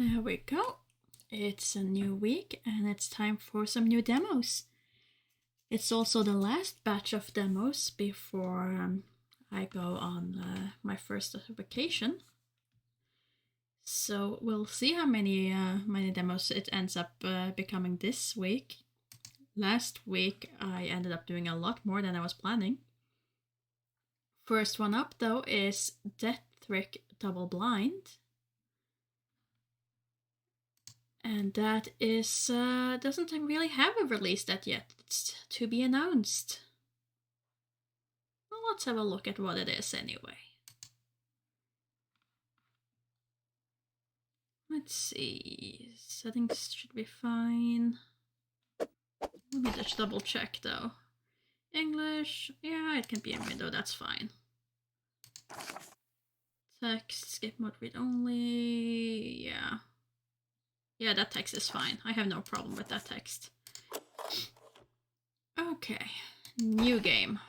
There we go. It's a new week and it's time for some new demos. It's also the last batch of demos before I go on my first vacation. So we'll see how many demos it ends up becoming this week. Last week I ended up doing a lot more than I was planning. First one up though is Death Trick Double Blind. And that is, doesn't really have a release date yet. It's to be announced. Well, let's have a look at what it is anyway. Let's see. Settings should be fine. Let me just double check though. English, yeah, it can be in window, that's fine. Text, skip mode, read only, yeah. Yeah, that text is fine. I have no problem with that text. Okay, new game.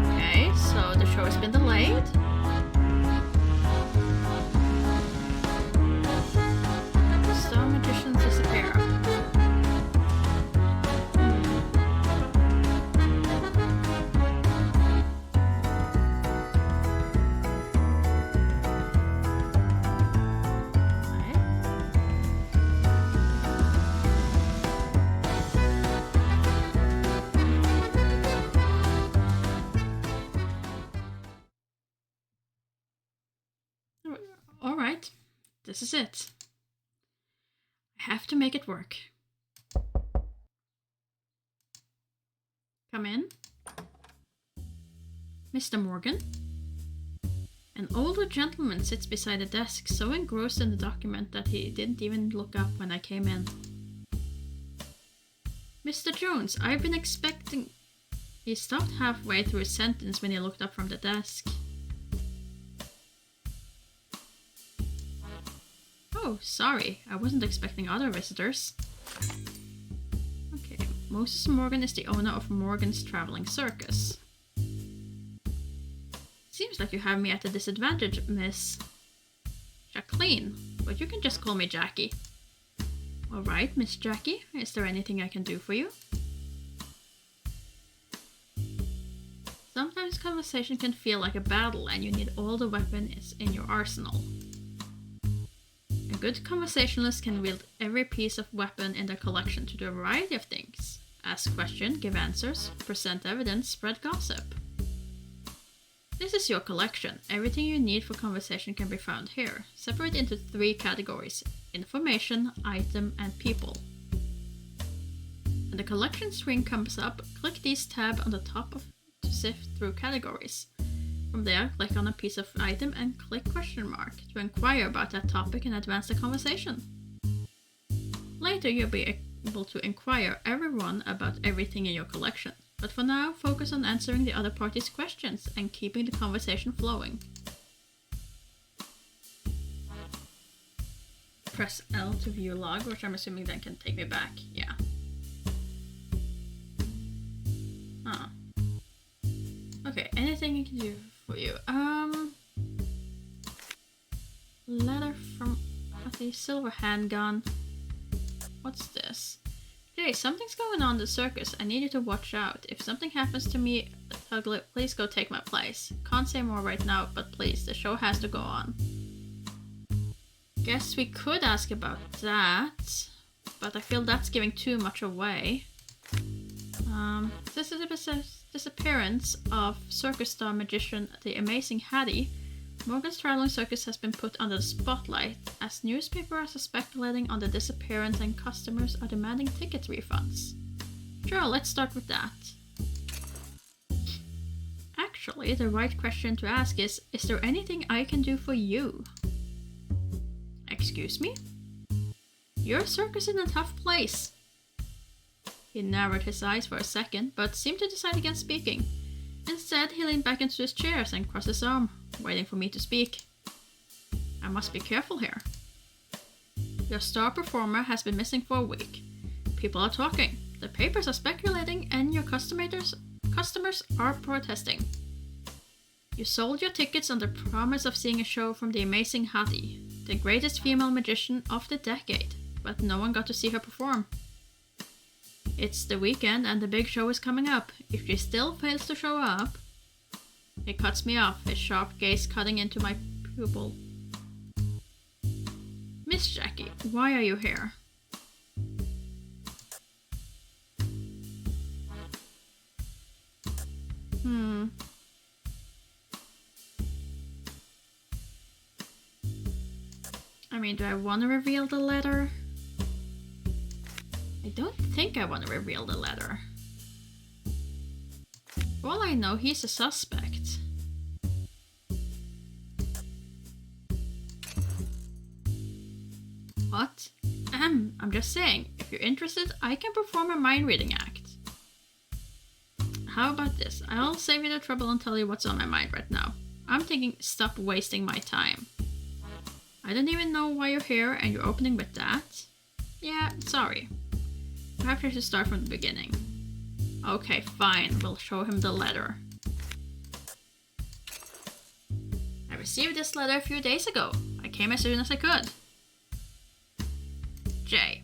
Okay, so the show has been delayed. Alright, this is it. I have to make it work. Come in. Mr. Morgan. An older gentleman sits beside a desk, so engrossed in the document that he didn't even look up when I came in. Mr. Jones, I've been expecting... He stopped halfway through his sentence when he looked up from the desk. Oh, sorry. I wasn't expecting other visitors. Okay, Moses Morgan is the owner of Morgan's Traveling Circus. Seems like you have me at a disadvantage, Miss Jacqueline, but you can just call me Jackie. Alright, Miss Jackie, is there anything I can do for you? Sometimes conversation can feel like a battle and you need all the weapons in your arsenal. A good conversationalist can wield every piece of weapon in their collection to do a variety of things. Ask questions, give answers, present evidence, spread gossip. This is your collection. Everything you need for conversation can be found here. Separate into 3 categories: information, item, and people. When the collection screen comes up, click these tabs on the top to sift through categories. From there, click on a piece of item and click question mark to inquire about that topic and advance the conversation. Later, you'll be able to inquire everyone about everything in your collection, but for now, focus on answering the other party's questions and keeping the conversation flowing. Press L to view log, which I'm assuming then can take me back, yeah. Huh. Okay, anything I can do for you? Letter from the silver handgun. What's this? Hey, something's going on in the circus. I need you to watch out. If something happens to me, please go take my place. Can't say more right now, but please, the show has to go on. Guess we could ask about that, but I feel that's giving too much away. This is a disappearance of circus star magician the Amazing Hattie. Morgan's Traveling Circus has been put under the spotlight as newspapers are speculating on the disappearance and customers are demanding ticket refunds. Sure, let's start with that. Actually, the right question to ask is there anything I can do for you? Excuse me? Your circus is in a tough place. He narrowed his eyes for a second, but seemed to decide against speaking. Instead, he leaned back into his chair and crossed his arm, waiting for me to speak. I must be careful here. Your star performer has been missing for a week. People are talking, the papers are speculating, and your customers are protesting. You sold your tickets on the promise of seeing a show from the amazing Hattie, the greatest female magician of the decade, but no one got to see her perform. It's the weekend and the big show is coming up. If she still fails to show up... He cuts me off, his sharp gaze cutting into my pupil. Miss Jackie, why are you here? I mean, do I want to reveal the letter? I don't think I want to reveal the letter. For all I know, he's a suspect. What? I'm just saying, if you're interested, I can perform a mind-reading act. How about this? I'll save you the trouble and tell you what's on my mind right now. I'm thinking, stop wasting my time. I don't even know why you're here and you're opening with that. Yeah, sorry. Perhaps I should start from the beginning. Okay, fine, we'll show him the letter. I received this letter a few days ago. I came as soon as I could. Jay,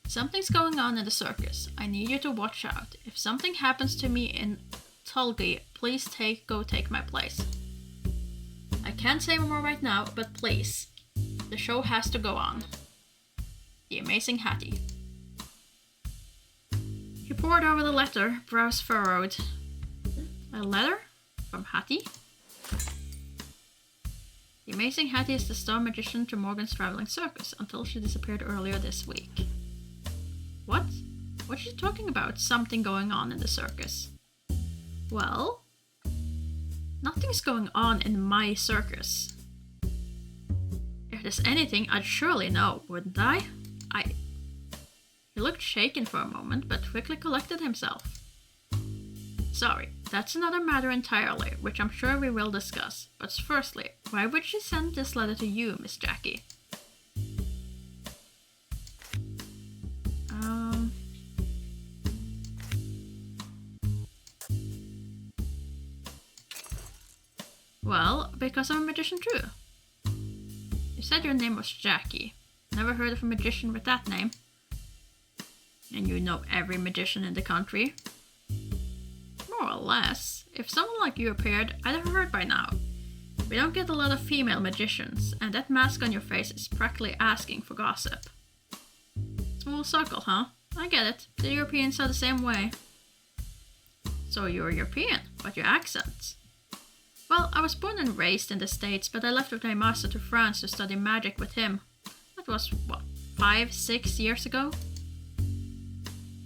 something's going on in the circus. I need you to watch out. If something happens to me in Tulgi, please go take my place. I can't say more right now, but please. The show has to go on. The amazing Hattie. He pored over the letter, brows furrowed. A letter? From Hattie? The amazing Hattie is the star magician to Morgan's traveling circus until she disappeared earlier this week. What? What's she talking about? Something going on in the circus. Well, nothing's going on in my circus. If there's anything, I'd surely know, wouldn't I? He looked shaken for a moment, but quickly collected himself. Sorry, that's another matter entirely, which I'm sure we will discuss. But firstly, why would she send this letter to you, Miss Jackie? Well, because I'm a magician too. You said your name was Jackie. Never heard of a magician with that name. And you know every magician in the country. More or less. If someone like you appeared, I'd have heard by now. We don't get a lot of female magicians, and that mask on your face is practically asking for gossip. Small circle, huh? I get it. The Europeans are the same way. So you're European, but your accent. Well, I was born and raised in the States, but I left with my master to France to study magic with him. That was, 5-6 years ago?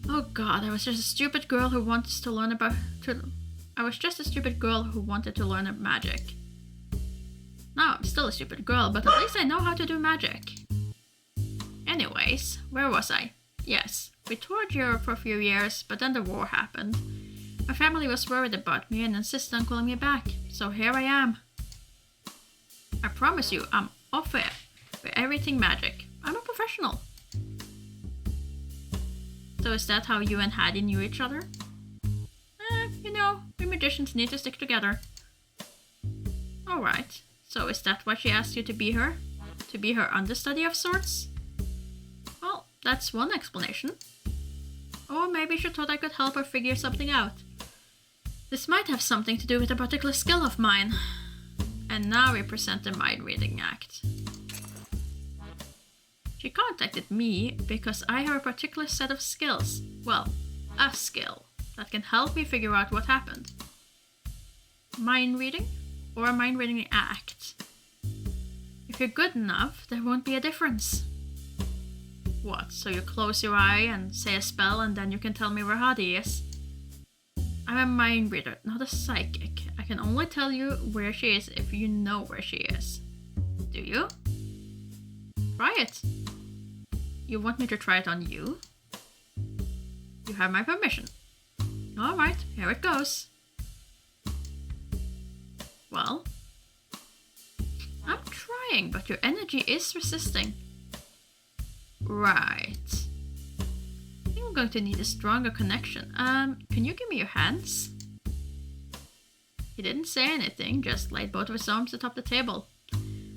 Oh god, I was just a stupid girl who wanted to learn magic. Now I'm still a stupid girl, but at least I know how to do magic. Anyways, where was I? Yes, we toured Europe for a few years, but then the war happened. My family was worried about me and insisted on calling me back, so here I am. I promise you, I'm off it for everything magic. I'm a professional. So is that how you and Hattie knew each other? We magicians need to stick together. Alright, so is that why she asked you to be her? To be her understudy of sorts? Well, that's one explanation. Or maybe she thought I could help her figure something out. This might have something to do with a particular skill of mine. And now we present the mind-reading act. She contacted me because I have a particular set of skills. Well, a skill that can help me figure out what happened. Mind reading or a mind reading act. If you're good enough, there won't be a difference. What, so you close your eye and say a spell and then you can tell me where Hattie is? I'm a mind reader, not a psychic. I can only tell you where she is if you know where she is. Do you? Try it. You want me to try it on you? You have my permission. Alright, here it goes. Well, I'm trying, but your energy is resisting. Right. I think I'm going to need a stronger connection. Can you give me your hands? He didn't say anything, just laid both of his arms atop the table.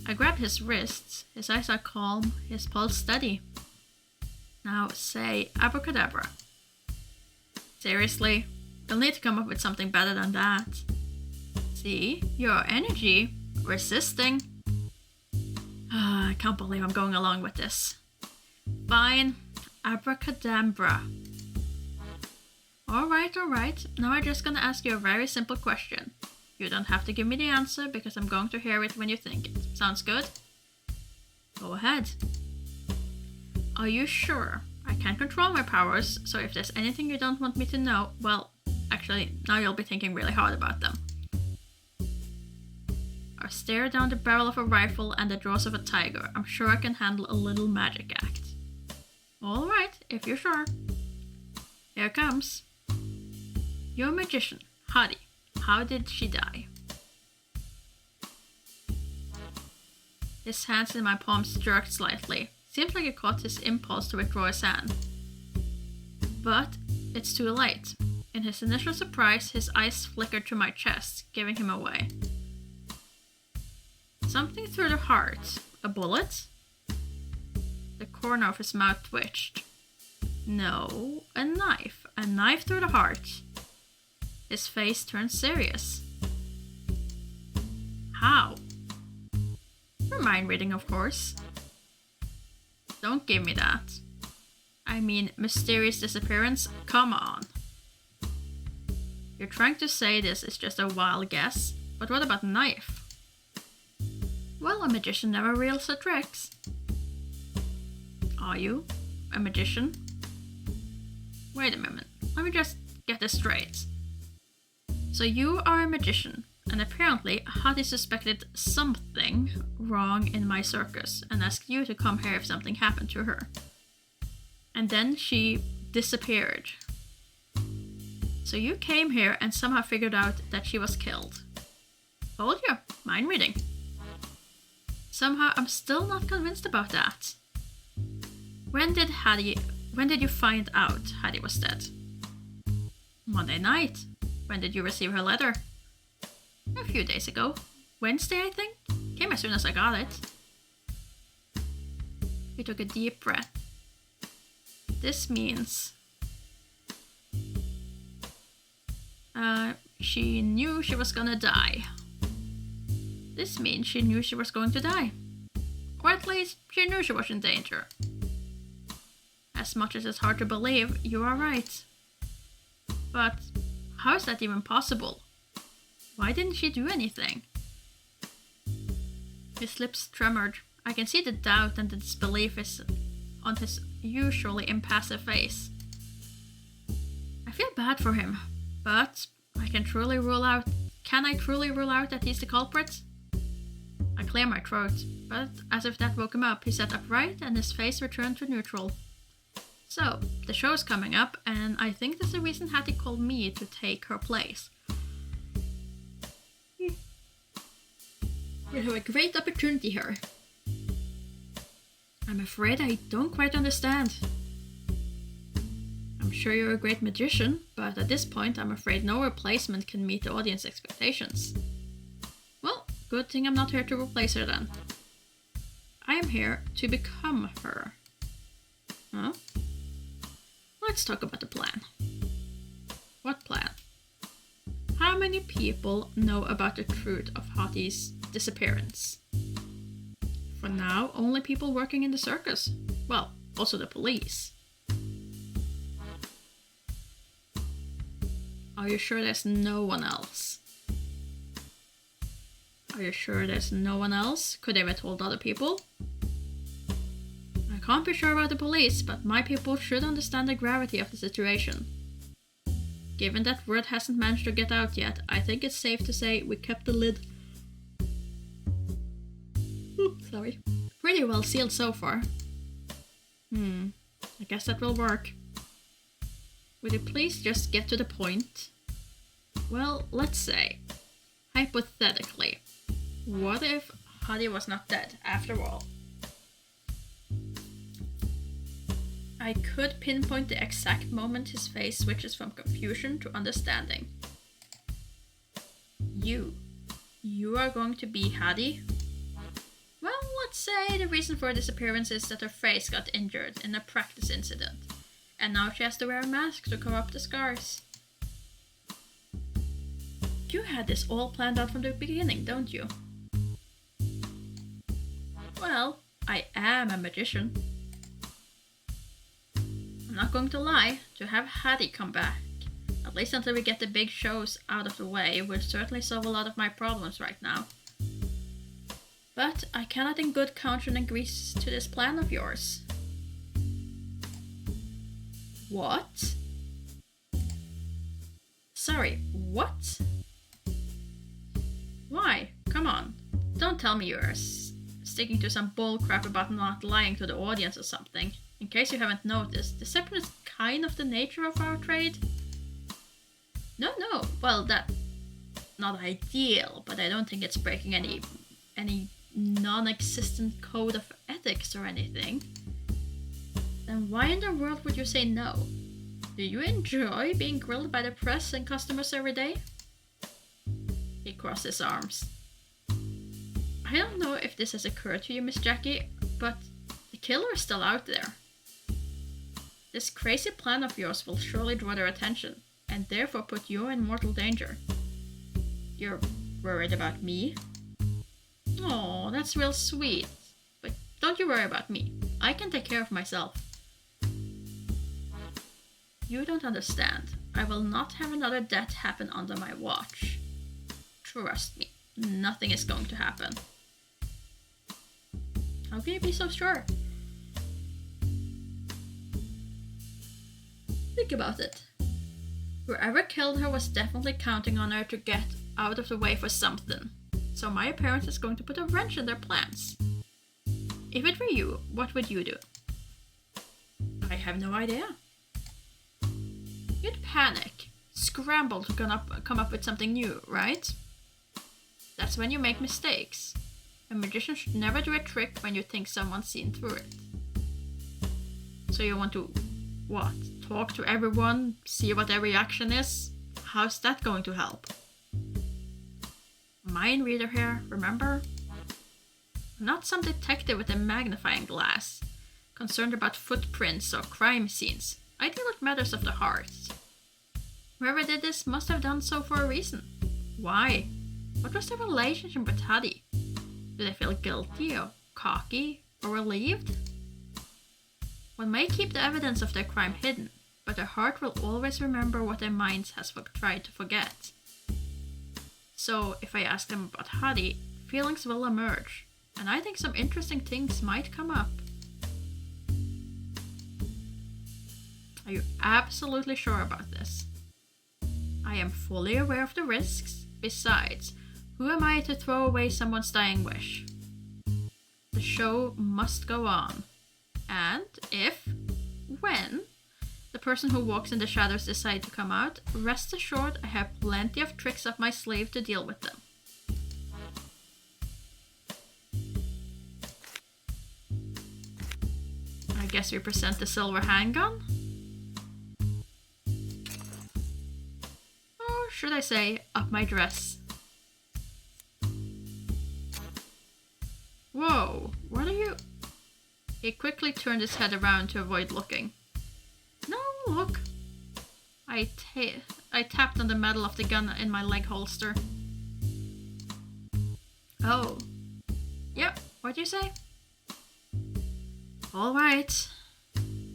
I grabbed his wrists. His eyes are calm, his pulse steady. Now say abracadabra. Seriously? You'll need to come up with something better than that. See? Your energy resisting. I can't believe I'm going along with this. Fine. Abracadabra. Alright. Now I'm just gonna ask you a very simple question. You don't have to give me the answer because I'm going to hear it when you think it. Sounds good? Go ahead. Are you sure? I can't control my powers, so if there's anything you don't want me to know, well, actually, now you'll be thinking really hard about them. I stare down the barrel of a rifle and the jaws of a tiger. I'm sure I can handle a little magic act. Alright, if you're sure. Here it comes. You're a magician, Hadi. How did she die? His hands in my palms jerked slightly. Seems like he caught his impulse to withdraw his hand. But it's too late. In his initial surprise, his eyes flickered to my chest, giving him away. Something through the heart. A bullet? The corner of his mouth twitched. No, a knife. A knife through the heart. His face turned serious. How? For mind reading, of course. Don't give me that. I mean, mysterious disappearance? Come on. You're trying to say this is just a wild guess, but what about knife? Well, a magician never reveals her tricks. Are you a magician? Wait a minute, let me just get this straight. So you are a magician, and apparently Hadi suspected something wrong in my circus and asked you to come here if something happened to her. And then she disappeared. So you came here and somehow figured out that she was killed. Told you, mind reading. Somehow I'm still not convinced about that. When did you find out Hadi was dead? Monday night. When did you receive her letter? A few days ago. Wednesday, I think? Came as soon as I got it. He took a deep breath. This means... she knew she was gonna die. This means she knew she was going to die. Or at least, she knew she was in danger. As much as it's hard to believe, you are right. But how is that even possible? Why didn't she do anything? His lips tremored. I can see the doubt and the disbelief is on his usually impassive face. I feel bad for him, but can I truly rule out that he's the culprit? I clear my throat, but as if that woke him up, he sat upright and his face returned to neutral. So, the show's coming up, and I think there's a reason Hattie called me to take her place. We have a great opportunity here. I'm afraid I don't quite understand. I'm sure you're a great magician, but at this point I'm afraid no replacement can meet the audience expectations. Well, good thing I'm not here to replace her then. I am here to become her. Huh? Let's talk about the plan. What plan? How many people know about the truth of Hattie's disappearance? For now, only people working in the circus. Well, also the police. Are you sure there's no one else? Are you sure there's no one else? Could they have told other people? I can't be sure about the police, but my people should understand the gravity of the situation. Given that word hasn't managed to get out yet, I think it's safe to say we kept the lid pretty well sealed so far. I guess that will work. Would you please just get to the point? Well, let's say, hypothetically, what if Hadi was not dead after all? I could pinpoint the exact moment his face switches from confusion to understanding. You are going to be Hadi? Well, let's say the reason for her disappearance is that her face got injured in a practice incident, and now she has to wear a mask to cover up the scars. You had this all planned out from the beginning, don't you? Well, I am a magician. I'm not going to lie, to have Hadi come back, at least until we get the big shows out of the way, will certainly solve a lot of my problems right now. But I cannot in good conscience agree to this plan of yours. What? Sorry, what? Why? Come on. Don't tell me you're sticking to some bullcrap about not lying to the audience or something. In case you haven't noticed, deception is kind of the nature of our trade. No, well, that's not ideal, but I don't think it's breaking any non-existent code of ethics or anything. Then why in the world would you say no? Do you enjoy being grilled by the press and customers every day? He crossed his arms. I don't know if this has occurred to you, Miss Jackie, but the killer is still out there. This crazy plan of yours will surely draw their attention, and therefore put you in mortal danger. You're worried about me? Oh, that's real sweet. But don't you worry about me. I can take care of myself. You don't understand. I will not have another death happen under my watch. Trust me, nothing is going to happen. How can you be so sure? Think about it. Whoever killed her was definitely counting on her to get out of the way for something. So my appearance is going to put a wrench in their plans. If it were you, what would you do? I have no idea. You'd panic, scramble to come up with something new, right? That's when you make mistakes. A magician should never do a trick when you think someone's seen through it. So you want to, what? Talk to everyone, see what their reaction is? How's that going to help? Mind reader here, remember? I'm not some detective with a magnifying glass, concerned about footprints or crime scenes. I deal with matters of the heart. Whoever did this must have done so for a reason. Why? What was their relationship with Hadi? Do they feel guilty or cocky or relieved? One may keep the evidence of their crime hidden, but their heart will always remember what their minds has tried to forget. So if I ask them about Hadi, feelings will emerge, and I think some interesting things might come up. Are you absolutely sure about this? I am fully aware of the risks. Besides, who am I to throw away someone's dying wish? The show must go on. And when the person who walks in the shadows decide to come out, rest assured I have plenty of tricks up my sleeve to deal with them. I guess we present the silver handgun? Or should I say, up my dress? Whoa, what are you? He quickly turned his head around to avoid looking. No, look. I tapped on the metal of the gun in my leg holster. Oh. Yep, what'd you say? Alright.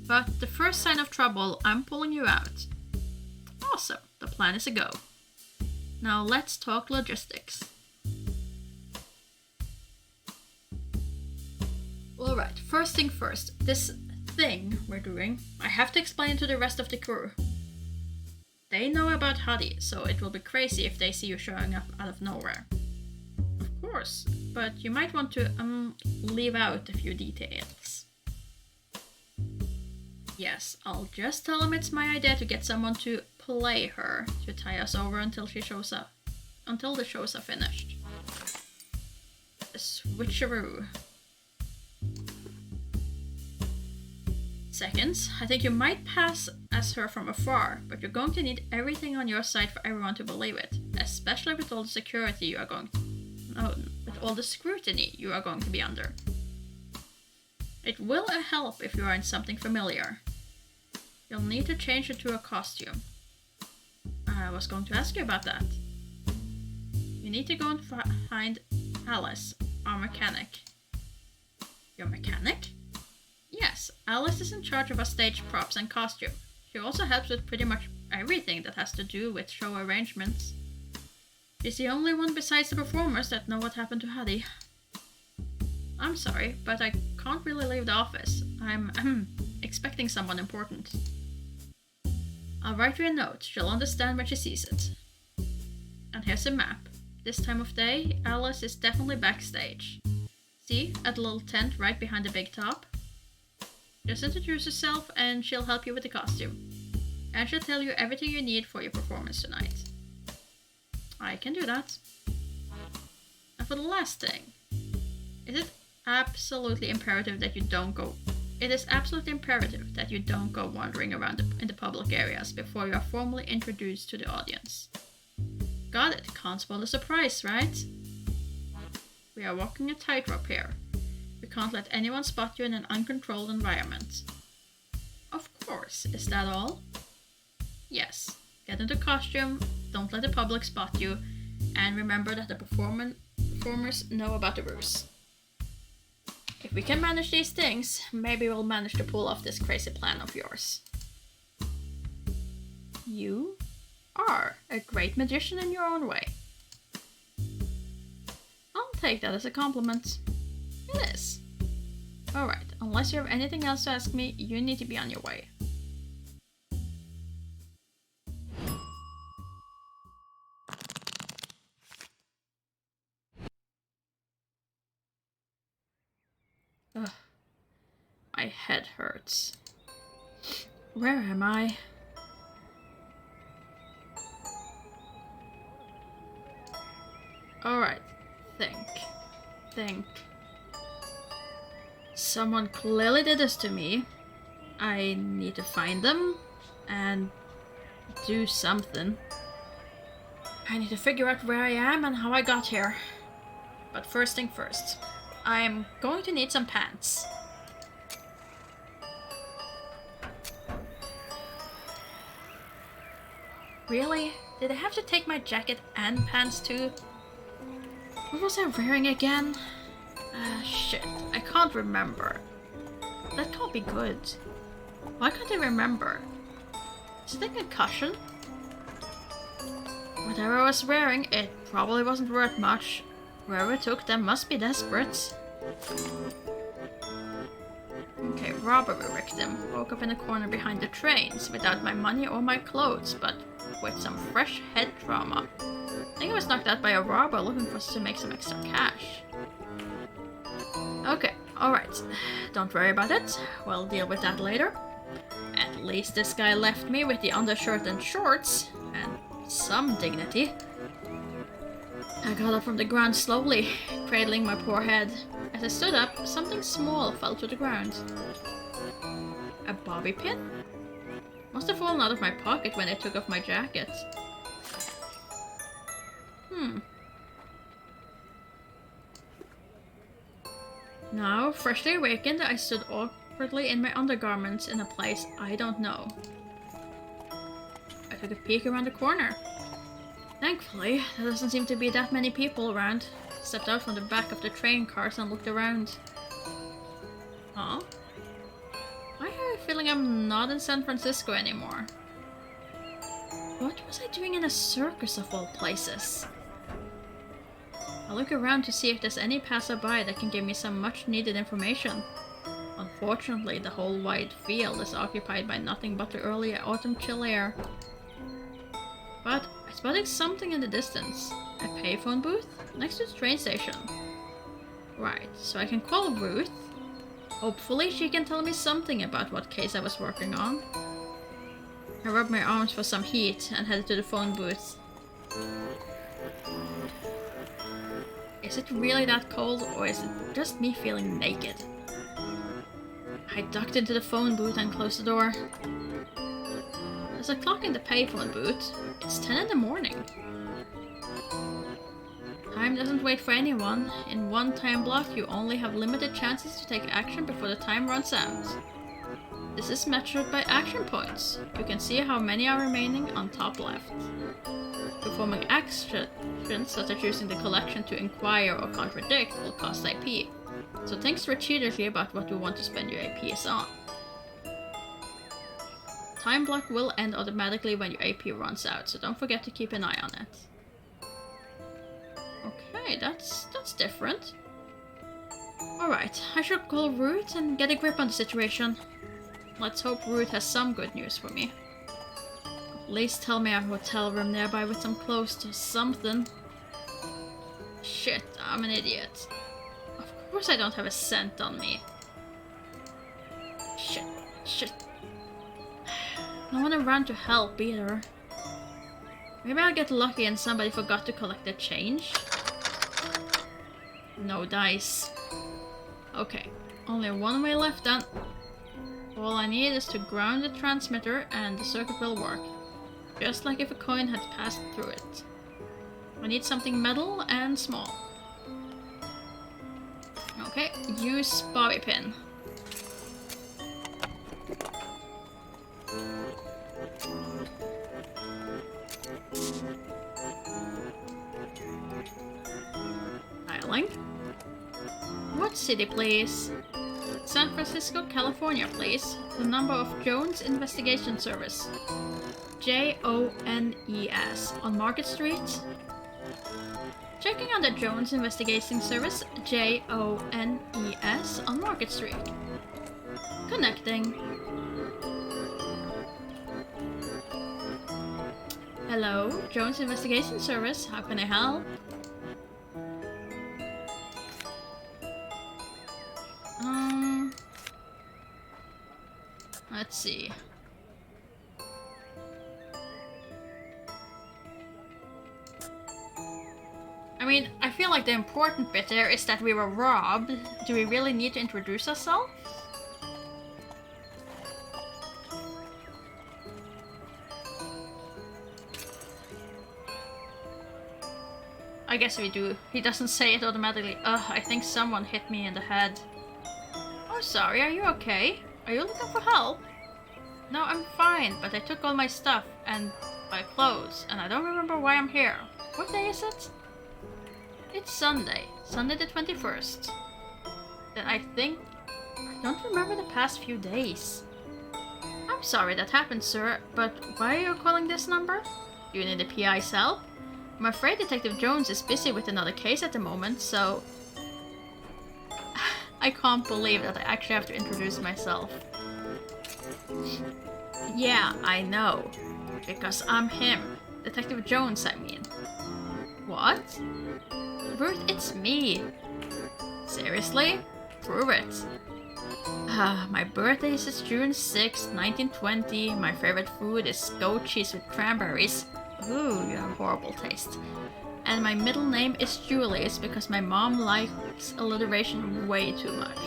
But the first sign of trouble, I'm pulling you out. Awesome, the plan is a go. Now let's talk logistics. Alright, first thing first, this thing we're doing, I have to explain to the rest of the crew. They know about Hadi, so it will be crazy if they see you showing up out of nowhere. Of course, but you might want to leave out a few details. Yes, I'll just tell them it's my idea to get someone to play her to tie us over until she shows up. until the shows are finished. A switcheroo. Seconds, I think you might pass as her from afar, but you're going to need everything on your side for everyone to believe it, especially with all the security you are going to... No, with all the scrutiny you are going to be under. It will help if you are in something familiar. You'll need to change it to a costume. I was going to ask you about that. You need to go and find Alice, our mechanic. Your mechanic? Yes, Alice is in charge of our stage props and costume. She also helps with pretty much everything that has to do with show arrangements. She's the only one besides the performers that know what happened to Hattie. I'm sorry, but I can't really leave the office. I'm expecting someone important. I'll write you a note. She'll understand when she sees it. And here's a map. This time of day, Alice is definitely backstage. See, at the little tent right behind the big top? Just introduce yourself and she'll help you with the costume. And she'll tell you everything you need for your performance tonight. I can do that. And for the last thing, is it absolutely imperative that you don't go... It is absolutely imperative that you don't go wandering around in the public areas before you are formally introduced to the audience. Got it, can't spoil the surprise, right? We are walking a tightrope here. We can't let anyone spot you in an uncontrolled environment. Of course, is that all? Yes. Get into costume, don't let the public spot you, and remember that the performers know about the ruse. If we can manage these things, maybe we'll manage to pull off this crazy plan of yours. You are a great magician in your own way. I'll take that as a compliment. It is. Alright, unless you have anything else to ask me, you need to be on your way. Ugh. My head hurts. Where am I? Alright, think. Someone clearly did this to me. I need to find them and do something. I need to figure out where I am and how I got here. But first thing first, I'm going to need some pants. Really? Did I have to take my jacket and pants too? What was I wearing again? Shit, I can't remember. That can't be good. Why can't I remember? Is it a concussion? Whatever I was wearing, it probably wasn't worth much. Wherever it took them must be desperate. Okay, robbery victim. Woke up in a corner behind the trains without my money or my clothes, but with some fresh head trauma. I think I was knocked out by a robber looking for us to make some extra cash. Okay, alright. Don't worry about it. We'll deal with that later. At least this guy left me with the undershirt and shorts, and some dignity. I got up from the ground slowly, cradling my poor head. As I stood up, something small fell to the ground. A bobby pin? Must have fallen out of my pocket when I took off my jacket. Now, freshly awakened, I stood awkwardly in my undergarments in a place I don't know. I took a peek around the corner. Thankfully, there doesn't seem to be that many people around. Stepped out from the back of the train cars and looked around. Huh? I have a feeling I'm not in San Francisco anymore. What was I doing in a circus of all places? I'll look around to see if there's any passerby that can give me some much needed information. Unfortunately, the whole wide field is occupied by nothing but the early autumn chill air. But I spotted something in the distance. A payphone booth next to the train station. Right, so I can call Ruth. Hopefully she can tell me something about what case I was working on. I rubbed my arms for some heat and headed to the phone booth. Is it really that cold, or is it just me feeling naked? I ducked into the phone booth and closed the door. There's a clock in the payphone booth. It's 10 in the morning. Time doesn't wait for anyone. In one time block, you only have limited chances to take action before the time runs out. This is measured by action points. You can see how many are remaining on top left. Performing actions such as using the collection to inquire or contradict will cost IP. So think strategically about what you want to spend your APs on. Time block will end automatically when your AP runs out, so don't forget to keep an eye on it. Okay, that's different. Alright, I should call Ruth and get a grip on the situation. Let's hope Ruth has some good news for me. At least tell me a hotel room nearby with some clothes or something. Shit, I'm an idiot. Of course I don't have a cent on me. Shit. No one around to help either. Maybe I'll get lucky and somebody forgot to collect the change. No dice. Okay, only one way left then. All I need is to ground the transmitter and the circuit will work. Just like if a coin had passed through it. I need something metal and small. Okay, use bobby pin. Dialing. What city, please? San Francisco, California, please. The number of Jones Investigation Service. Jones on Market Street. Checking on the Jones Investigation Service. Jones on Market Street. Connecting. Hello, Jones Investigation Service. How can I help? Let's see. I mean, I feel like the important bit there is that we were robbed. Do we really need to introduce ourselves? I guess we do. He doesn't say it automatically. Ugh, I think someone hit me in the head. Oh, sorry, are you okay? Are you looking for help? No, I'm fine, but I took all my stuff and my clothes, and I don't remember why I'm here. What day is it? It's Sunday. Sunday the 21st. Then I don't remember the past few days. I'm sorry that happened, sir, but why are you calling this number? Do you need the PI's help? I'm afraid Detective Jones is busy with another case at the moment, so... I can't believe that I actually have to introduce myself. Yeah, I know. Because I'm him. Detective Jones, I mean. What? Ruth, it's me. Seriously? Prove it. My birthday is June 6, 1920. My favorite food is goat cheese with cranberries. Ooh, you have horrible taste. And my middle name is Julius because my mom likes alliteration way too much.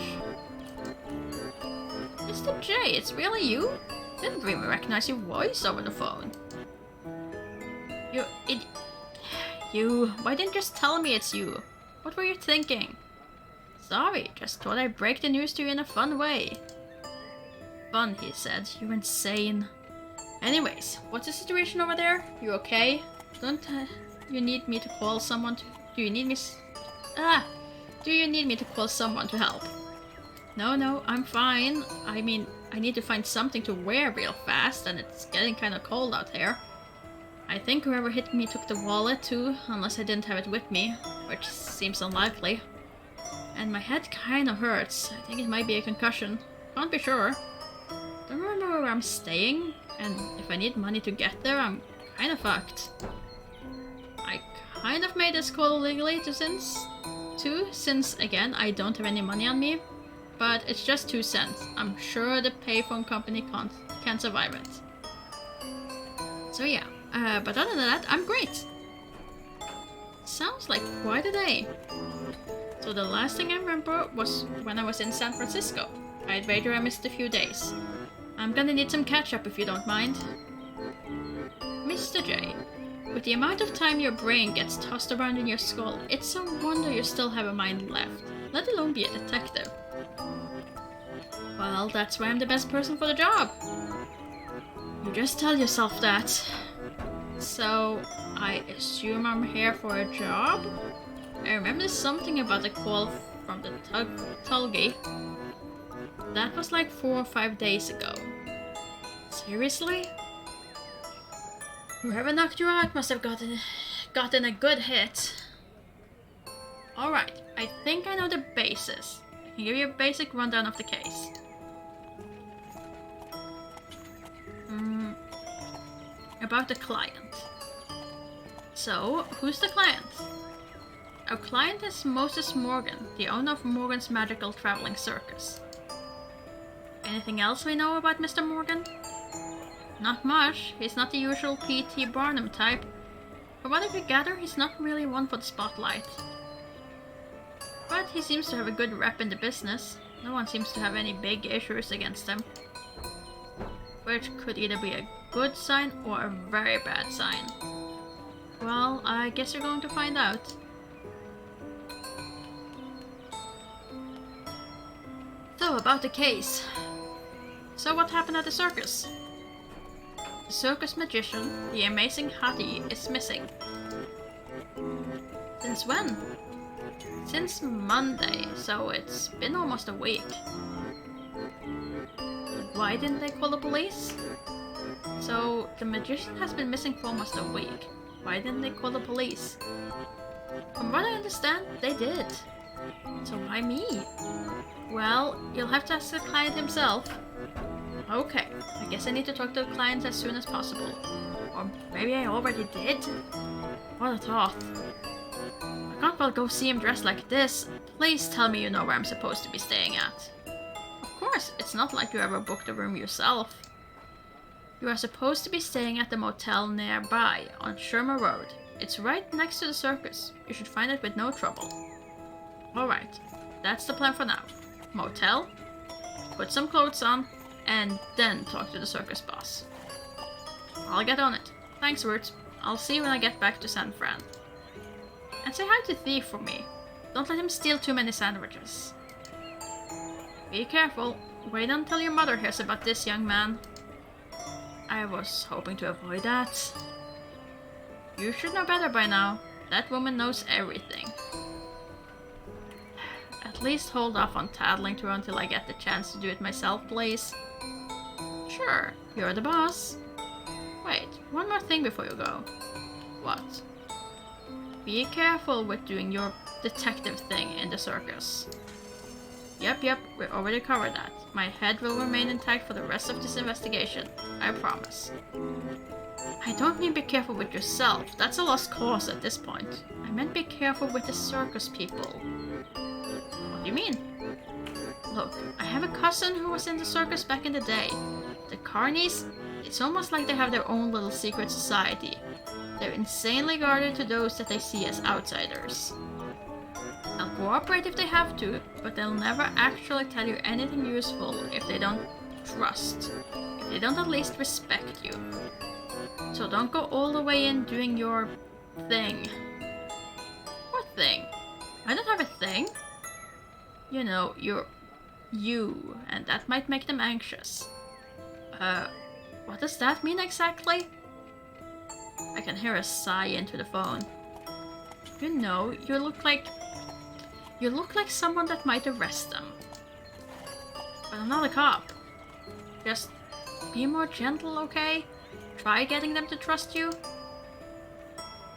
Mr. J, it's really you? Didn't really recognize your voice over the phone. You, why didn't you just tell me it's you? What were you thinking? Sorry, just thought I'd break the news to you in a fun way. Fun, he said. You're insane. Anyways, what's the situation over there? You okay? Don't you need me to call someone to... Do you need me to call someone to help? No, I'm fine. I mean, I need to find something to wear real fast, and it's getting kind of cold out here. I think whoever hit me took the wallet too, unless I didn't have it with me, which seems unlikely. And my head kind of hurts. I think it might be a concussion. Can't be sure. Don't remember where I'm staying, and if I need money to get there, I'm kind of fucked. I kind of made this call legally since again, I don't have any money on me. But it's just 2 cents. I'm sure the payphone company can't survive it. So yeah, but other than that, I'm great. Sounds like quite a day. So the last thing I remember was when I was in San Francisco. I'd wager I missed a few days. I'm gonna need some catch-up if you don't mind. Mr. J, with the amount of time your brain gets tossed around in your skull, it's a wonder you still have a mind left, let alone be a detective. Well, that's why I'm the best person for the job. You just tell yourself that. So, I assume I'm here for a job? I remember something about the call from the Tulgi. That was like 4 or 5 days ago. Seriously? Whoever knocked you out must have gotten a good hit. Alright, I think I know the basis. I can give you a basic rundown of the case. About the client. So, who's the client? Our client is Moses Morgan, the owner of Morgan's Magical Traveling Circus. Anything else we know about Mr. Morgan? Not much. He's not the usual P.T. Barnum type. From what I could gather, he's not really one for the spotlight. But he seems to have a good rep in the business. No one seems to have any big issues against him. Which could either be a good sign or a very bad sign. Well, I guess you're going to find out. So, about the case. So what happened at the circus? The circus magician, the amazing Hati, is missing. Since when? Since Monday, so it's been almost a week. Why didn't they call the police? So, the magician has been missing for almost a week. Why didn't they call the police? From what I understand, they did. So why me? Well, you'll have to ask the client himself. Okay, I guess I need to talk to the client as soon as possible. Or maybe I already did? What a thought. I can't well go see him dressed like this. Please tell me you know where I'm supposed to be staying at. Of course, it's not like you ever booked a room yourself. You are supposed to be staying at the motel nearby, on Shermer Road. It's right next to the circus. You should find it with no trouble. Alright, that's the plan for now. Motel, put some clothes on, and then talk to the circus boss. I'll get on it. Thanks, Wirt. I'll see you when I get back to San Fran. And say hi to Thief for me. Don't let him steal too many sandwiches. Be careful. Wait until your mother hears about this young man. I was hoping to avoid that. You should know better by now. That woman knows everything. At least hold off on tattling to her until I get the chance to do it myself, please. Sure, you're the boss. Wait, one more thing before you go. What? Be careful with doing your detective thing in the circus. Yep, we already covered that. My head will remain intact for the rest of this investigation. I promise. I don't mean be careful with yourself. That's a lost cause at this point. I meant be careful with the circus people. What do you mean? Look, I have a cousin who was in the circus back in the day. The Carnies, it's almost like they have their own little secret society. They're insanely guarded to those that they see as outsiders. They'll cooperate if they have to, but they'll never actually tell you anything useful if they don't trust. If they don't at least respect you. So don't go all the way in doing your thing. What thing? I don't have a thing. You know, you're you, and that might make them anxious. What does that mean exactly? I can hear a sigh into the phone. You know, you look like someone that might arrest them. But I'm not a cop. Just be more gentle, okay? Try getting them to trust you.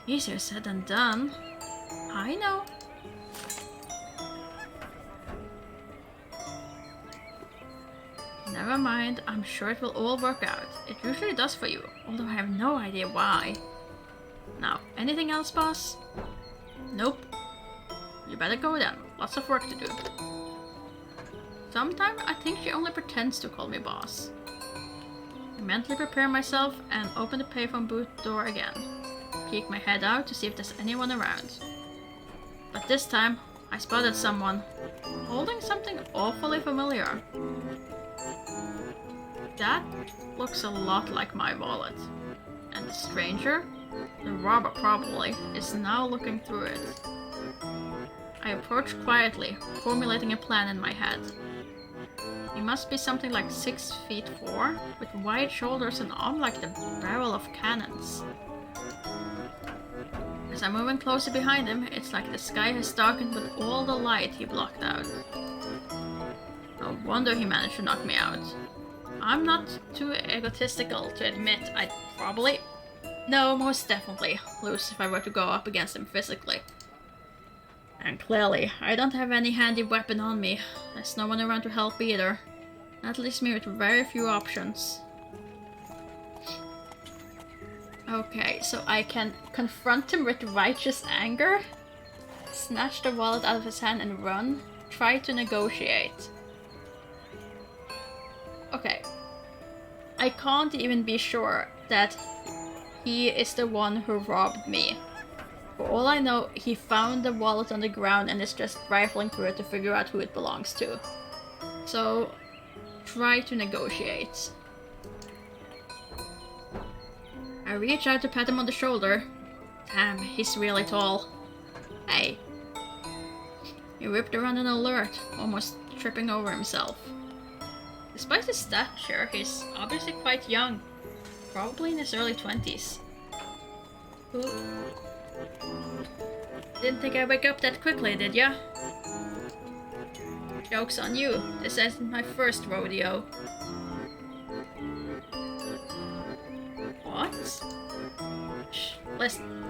Easier said than done. I know. Never mind, I'm sure it will all work out. It usually does for you, although I have no idea why. Now, anything else, boss? Nope. You better go then. Lots of work to do. Sometimes I think she only pretends to call me boss. I mentally prepare myself and open the payphone booth door again. peek my head out to see if there's anyone around. But this time, I spotted someone holding something awfully familiar. That looks a lot like my wallet. And the stranger, the robber probably, is now looking through it. I approach quietly, formulating a plan in my head. He must be something like 6'4", with wide shoulders and arm like the barrel of cannons. As I'm moving closer behind him, it's like the sky has darkened with all the light he blocked out. No wonder he managed to knock me out. I'm not too egotistical to admit I'd probably, no, most definitely, lose if I were to go up against him physically. And clearly, I don't have any handy weapon on me. There's no one around to help either. That leaves me with very few options. Okay, so I can confront him with righteous anger, snatch the wallet out of his hand and run, try to negotiate. Okay. I can't even be sure that he is the one who robbed me. For all I know, he found the wallet on the ground and is just rifling through it to figure out who it belongs to. So, try to negotiate. I reach out to pat him on the shoulder. Damn, he's really tall. Hey. He whipped around an alert, almost tripping over himself. Despite his stature, he's obviously quite young. Probably in his early 20s. Who? Didn't think I'd wake up that quickly, did ya? Joke's on you. This isn't my first rodeo. What? Shh, listen.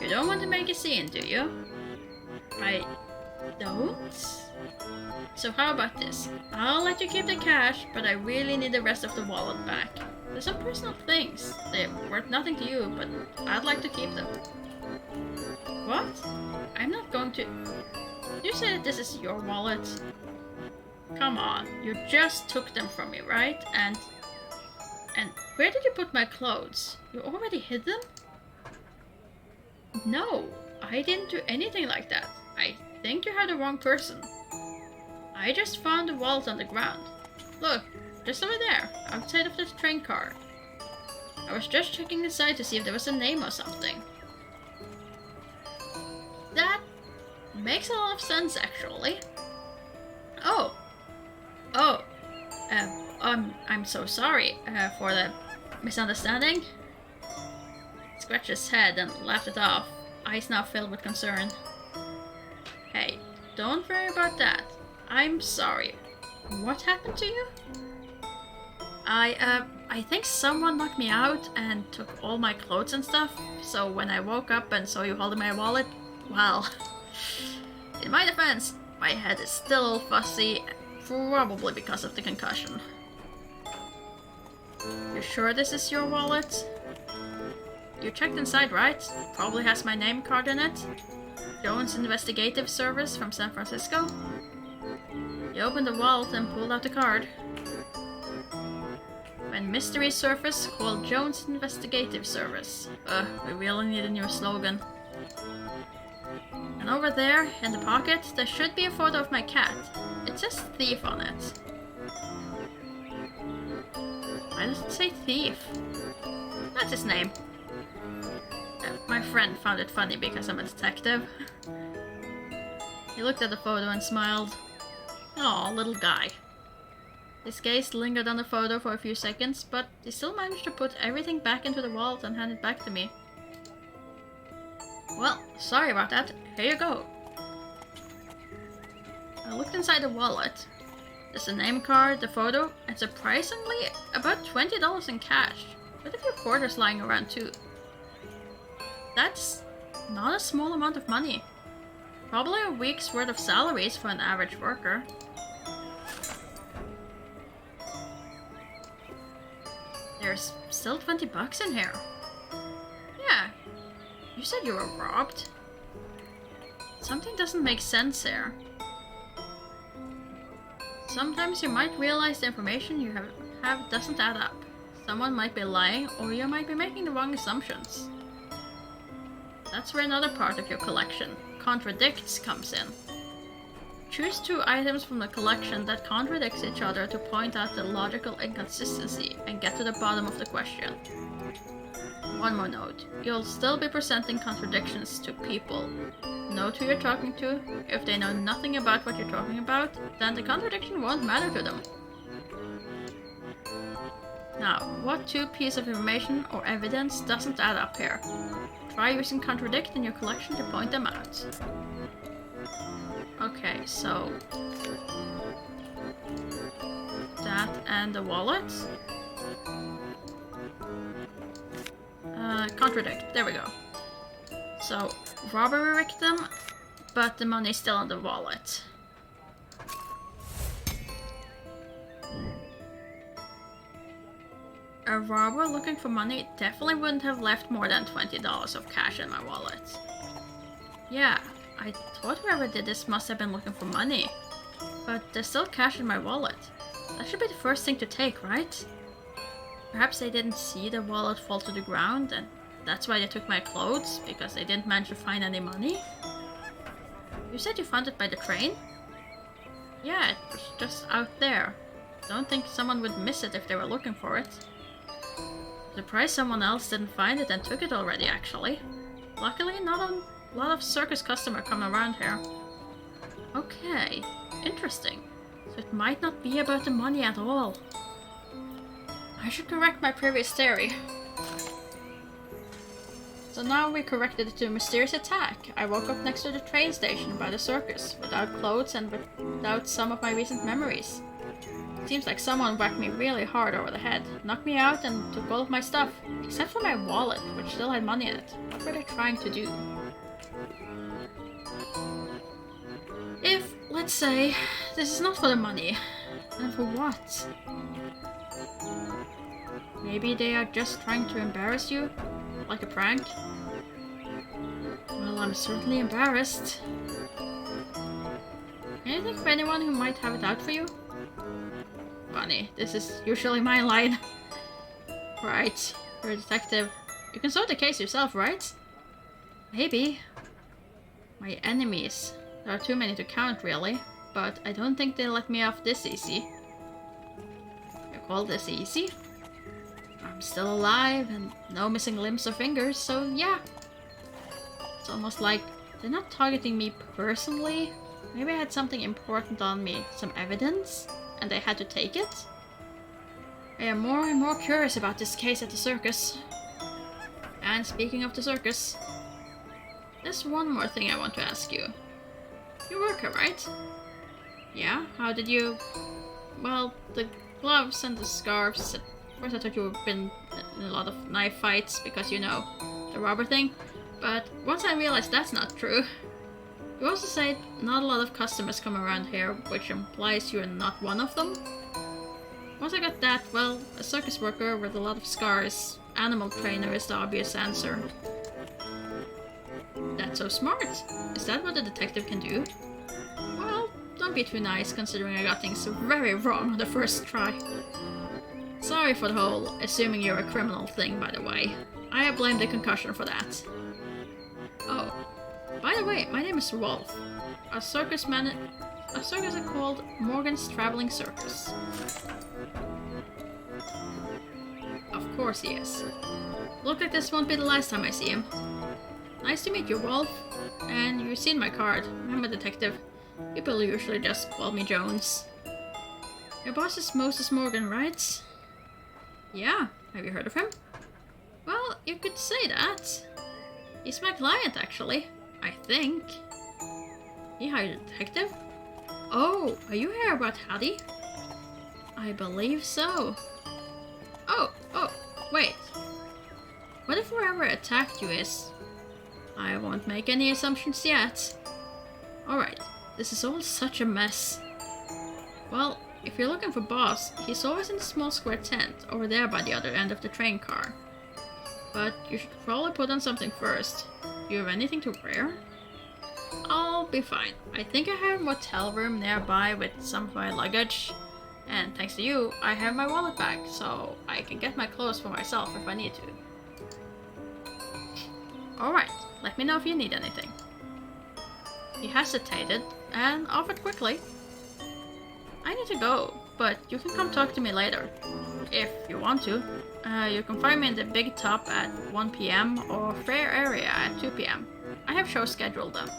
You don't want to make a scene, do you? I don't? So how about this? I'll let you keep the cash, but I really need the rest of the wallet back. There's some personal things. They're worth nothing to you, but I'd like to keep them. What? I'm not going to... You say that this is your wallet? Come on, you just took them from me, right? And where did you put my clothes? You already hid them? No, I didn't do anything like that. I think you have the wrong person. I just found the wallet on the ground. Look, just over there, outside of the train car. I was just checking the side to see if there was a name or something. That makes a lot of sense, actually. I'm so sorry for the misunderstanding. Scratched his head and laughed it off, eyes now filled with concern. Hey, don't worry about that. I'm sorry. What happened to you? I think someone knocked me out and took all my clothes and stuff, so when I woke up and saw you holding my wallet, well, in my defense, my head is still fuzzy, probably because of the concussion. You sure this is your wallet? You checked inside, right? Probably has my name card in it. Jones Investigative Service from San Francisco. You opened the wallet and pulled out the card. When mystery surface, call Jones Investigative Service. We really need a new slogan. And over there, in the pocket, there should be a photo of my cat. It says thief on it. Why does it say thief? That's his name. My friend found it funny because I'm a detective. He looked at the photo and smiled. Aw, little guy. His gaze lingered on the photo for a few seconds, but he still managed to put everything back into the wallet and hand it back to me. Well, sorry about that. Here you go. I looked inside the wallet. There's the name card, the photo, and surprisingly, about $20 in cash, with a few quarters lying around too. That's not a small amount of money. Probably a week's worth of salaries for an average worker. There's still $20 in here. Yeah, you said you were robbed. Something doesn't make sense here. Sometimes you might realize the information you have doesn't add up. Someone might be lying, or you might be making the wrong assumptions. That's where another part of your collection, contradicts, comes in. Choose 2 items from the collection that contradicts each other to point out the logical inconsistency and get to the bottom of the question. One more note, you'll still be presenting contradictions to people. Know who you're talking to. If they know nothing about what you're talking about, then the contradiction won't matter to them. Now, what 2 pieces of information or evidence doesn't add up here? Try using contradict in your collection to point them out. Okay, so that and the wallet. Contradict, there we go. So, robbery victim, but the money's still in the wallet. A robber looking for money definitely wouldn't have left more than $20 of cash in my wallet. Yeah, I thought whoever did this must have been looking for money. But there's still cash in my wallet. That should be the first thing to take, right? Perhaps they didn't see the wallet fall to the ground and that's why they took my clothes, because they didn't manage to find any money? You said you found it by the train? Yeah, it was just out there. Don't think someone would miss it if they were looking for it. Surprised someone else didn't find it and took it already, actually. Luckily, not a lot of circus customers come around here. Okay, interesting. So it might not be about the money at all. I should correct my previous theory. So now we corrected it to a mysterious attack. I woke up next to the train station by the circus, without clothes and without some of my recent memories. Seems like someone whacked me really hard over the head, knocked me out and took all of my stuff, except for my wallet, which still had money in it. What were they trying to do? If, let's say, this is not for the money, then for what? Maybe they are just trying to embarrass you? Like a prank? Well, I'm certainly embarrassed. Can you think of anyone who might have it out for you? Funny, this is usually my line. Right, you're a detective. You can solve the case yourself, right? Maybe. My enemies. There are too many to count, really. But I don't think they'll let me off this easy. You call this easy? I'm still alive and no missing limbs or fingers, so yeah. It's almost like they're not targeting me personally. Maybe I had something important on me, some evidence, and they had to take it? I am more and more curious about this case at the circus. And speaking of the circus, there's one more thing I want to ask you. You work here, right? Yeah? How did you... Well, the gloves and the scarves... At first I thought you had been in a lot of knife fights because, you know, the robber thing. But once I realized that's not true. You also said not a lot of customers come around here, which implies you're not one of them. Once I got that, well, a circus worker with a lot of scars, animal trainer is the obvious answer. That's so smart. Is that what a detective can do? Well, don't be too nice considering I got things very wrong on the first try. Sorry for the whole assuming you're a criminal thing, by the way. I blame the concussion for that. Oh, by the way, my name is Rolf. A circus is called Morgan's Traveling Circus. Of course he is. Look like this won't be the last time I see him. Nice to meet you, Rolf. And you've seen my card. I'm a detective. People usually just call me Jones. Your boss is Moses Morgan, right? Yeah, have you heard of him? Well, you could say that. He's my client, actually. I think. He hired a detective? Oh, are you here about Hattie? I believe so. Oh, wait. What if whoever attacked you is... I won't make any assumptions yet. Alright, this is all such a mess. Well, if you're looking for Boss, he's always in a small square tent over there by the other end of the train car. But you should probably put on something first. Do you have anything to wear? I'll be fine. I think I have a motel room nearby with some of my luggage. And thanks to you, I have my wallet back, so I can get my clothes for myself if I need to. Alright, Let me know if you need anything. He hesitated and offered quickly. I need to go, but you can come talk to me later, if you want to. You can find me in the Big Top at 1 PM or Fair Area at 2 PM. I have shows scheduled then.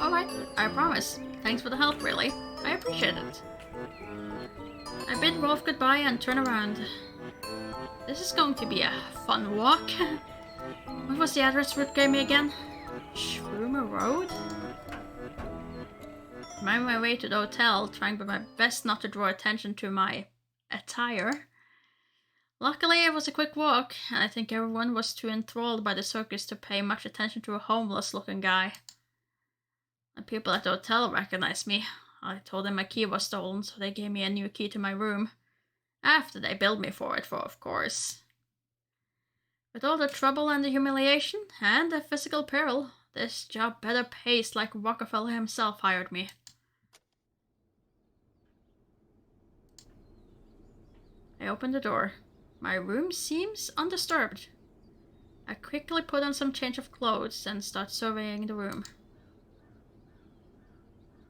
Alright, I promise. Thanks for the help, really. I appreciate it. I bid Rolf goodbye and turn around. This is going to be a fun walk. What was the address Ruth gave me again? Shroomer Road? I'm on my way to the hotel, trying my best not to draw attention to my attire. Luckily, it was a quick walk, and I think everyone was too enthralled by the circus to pay much attention to a homeless-looking guy. The people at the hotel recognized me. I told them my key was stolen, so they gave me a new key to my room. After they billed me for it, of course. With all the trouble and the humiliation, and the physical peril, this job better pays like Rockefeller himself hired me. I opened the door. My room seems undisturbed. I quickly put on some change of clothes and start surveying the room.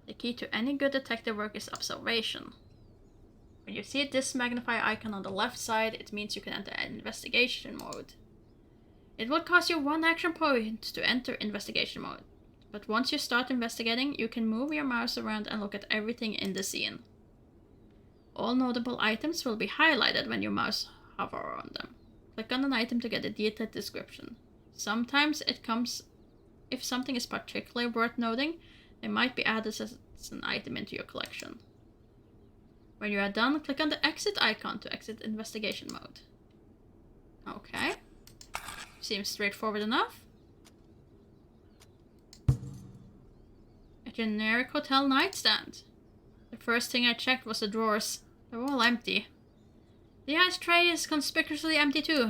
The key to any good detective work is observation. When you see this magnify icon on the left side, it means you can enter investigation mode. It will cost you 1 action point to enter investigation mode, but once you start investigating, you can move your mouse around and look at everything in the scene. All notable items will be highlighted when you mouse hover on them. Click on an item to get a detailed description. Sometimes it comes, if something is particularly worth noting, it might be added as an item into your collection. When you are done, click on the exit icon to exit investigation mode. Okay. Seems straightforward enough. A generic hotel nightstand. The first thing I checked was the drawers. They're all empty. The ashtray is conspicuously empty too.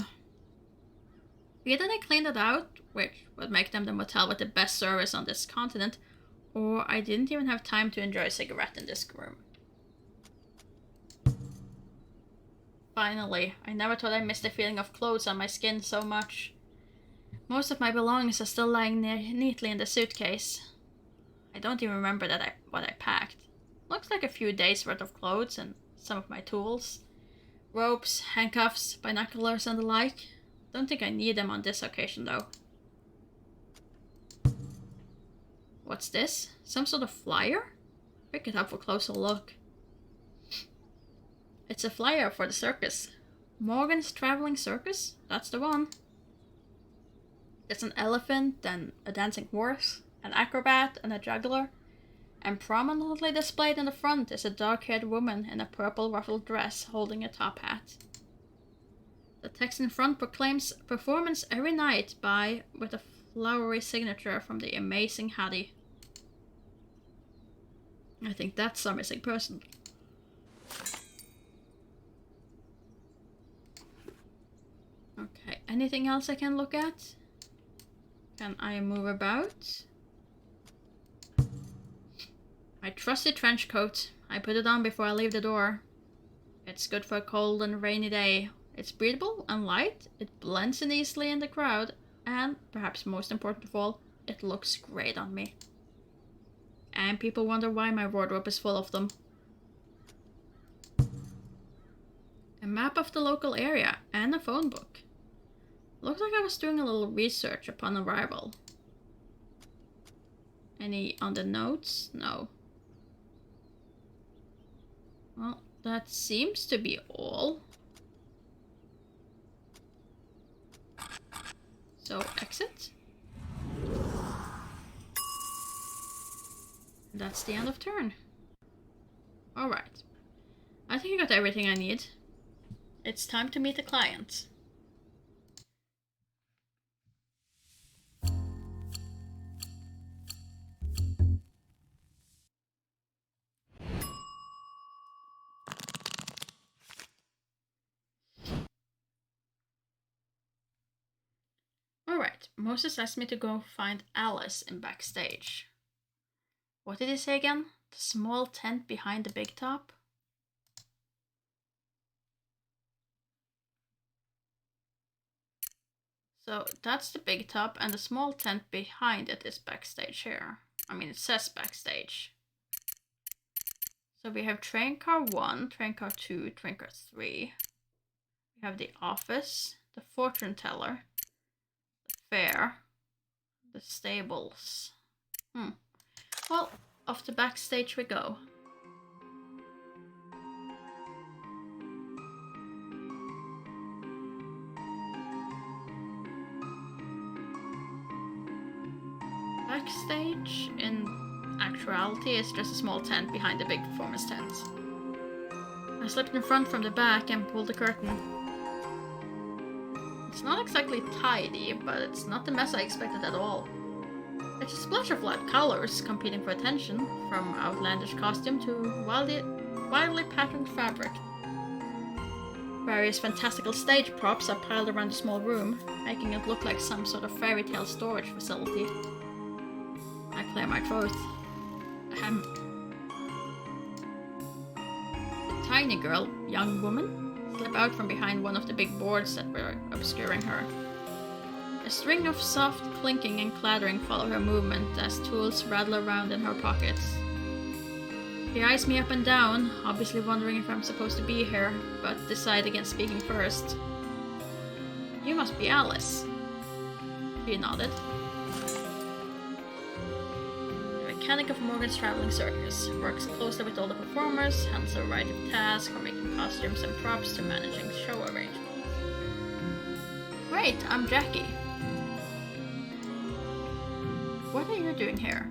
Either they cleaned it out, which would make them the motel with the best service on this continent, or I didn't even have time to enjoy a cigarette in this room. Finally, I never thought I missed the feeling of clothes on my skin so much. Most of my belongings are still lying neatly in the suitcase. I don't even remember what I packed. Looks like a few days worth of clothes and some of my tools. Ropes, handcuffs, binoculars and the like. Don't think I need them on this occasion though. What's this? Some sort of flyer? Pick it up for a closer look. It's a flyer for the circus. Morgan's Traveling Circus? That's the one. There's an elephant, and a dancing horse, an acrobat, and a juggler. And prominently displayed in the front is a dark-haired woman in a purple ruffled dress holding a top hat. The text in front proclaims performance every night by, with a flowery signature from the amazing Hattie. I think that's some missing person. Okay, anything else I can look at? Can I move about? My trusty trench coat. I put it on before I leave the door. It's good for a cold and rainy day. It's breathable and light, it blends in easily in the crowd, and, perhaps most important of all, it looks great on me. And people wonder why my wardrobe is full of them. A map of the local area and a phone book. Looks like I was doing a little research upon arrival. Any on the notes? No. Well, that seems to be all. So, exit. That's the end of turn. Alright. I think I got everything I need. It's time to meet the client. Alright, Moses asked me to go find Alice in backstage. What did he say again? The small tent behind the big top? So that's the big top, and the small tent behind it is backstage here. I mean, it says backstage. So we have train car 1, train car 2, train car 3. We have the office, the fortune teller, the fair, the stables. Well, off to backstage we go. Backstage, in actuality, is just a small tent behind the big performance tent. I slipped in front from the back and pulled the curtain. It's not exactly tidy, but it's not the mess I expected at all. It's a splash of light colors competing for attention, from outlandish costume to wildly patterned fabric. Various fantastical stage props are piled around the small room, making it look like some sort of fairy tale storage facility. I clear my throat. Ahem. The tiny girl, young woman, slip out from behind one of the big boards that were obscuring her. A string of soft clinking and clattering follow her movement as tools rattle around in her pockets. She eyes me up and down, obviously wondering if I'm supposed to be here, but decide against speaking first. You must be Alice. She nodded. The mechanic of Morgan's traveling circus, works closely with all the performers, handles a variety of tasks from making costumes and props to managing show arrangements. Great, I'm Jackie. What are you doing here?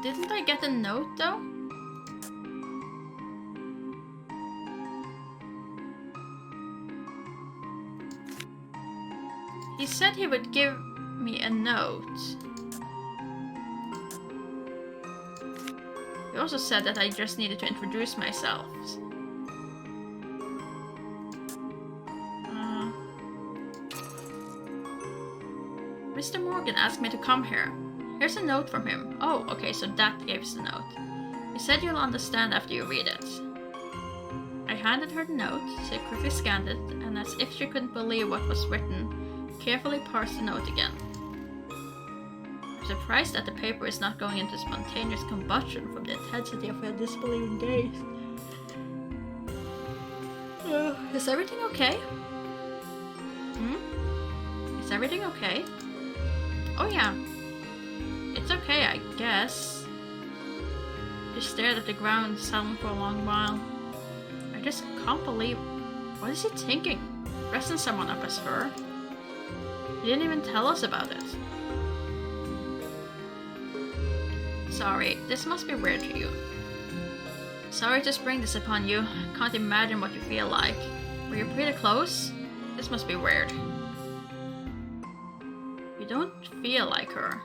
Didn't I get a note though? He said he would give me a note. He also said that I just needed to introduce myself. Mr. Morgan asked me to come here. Here's a note from him. Oh, okay, so that gives the note. He said you'll understand after you read it. I handed her the note, she quickly scanned it, and as if she couldn't believe what was written, carefully parsed the note again. I'm surprised that the paper is not going into spontaneous combustion from the intensity of her disbelieving gaze. Is everything okay? Is everything okay? Oh yeah. It's okay, I guess. She stared at the ground, silent for a long while. I just can't believe... What is he thinking? Dressing someone up as her? He didn't even tell us about it. Sorry, this must be weird to you. Sorry to spring this upon you. Can't imagine what you feel like. Were you pretty close? This must be weird. You don't feel like her.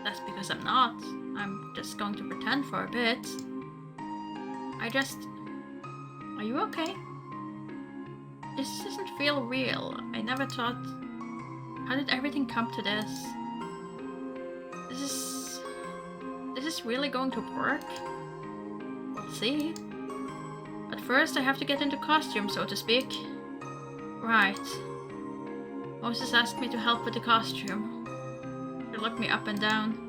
That's because I'm not. I'm just going to pretend for a bit. Are you okay? This doesn't feel real. I never thought... How did everything come to this? This is really going to work? We'll see. But first I have to get into costume, so to speak. Right. Moses asked me to help with the costume. She looked me up and down.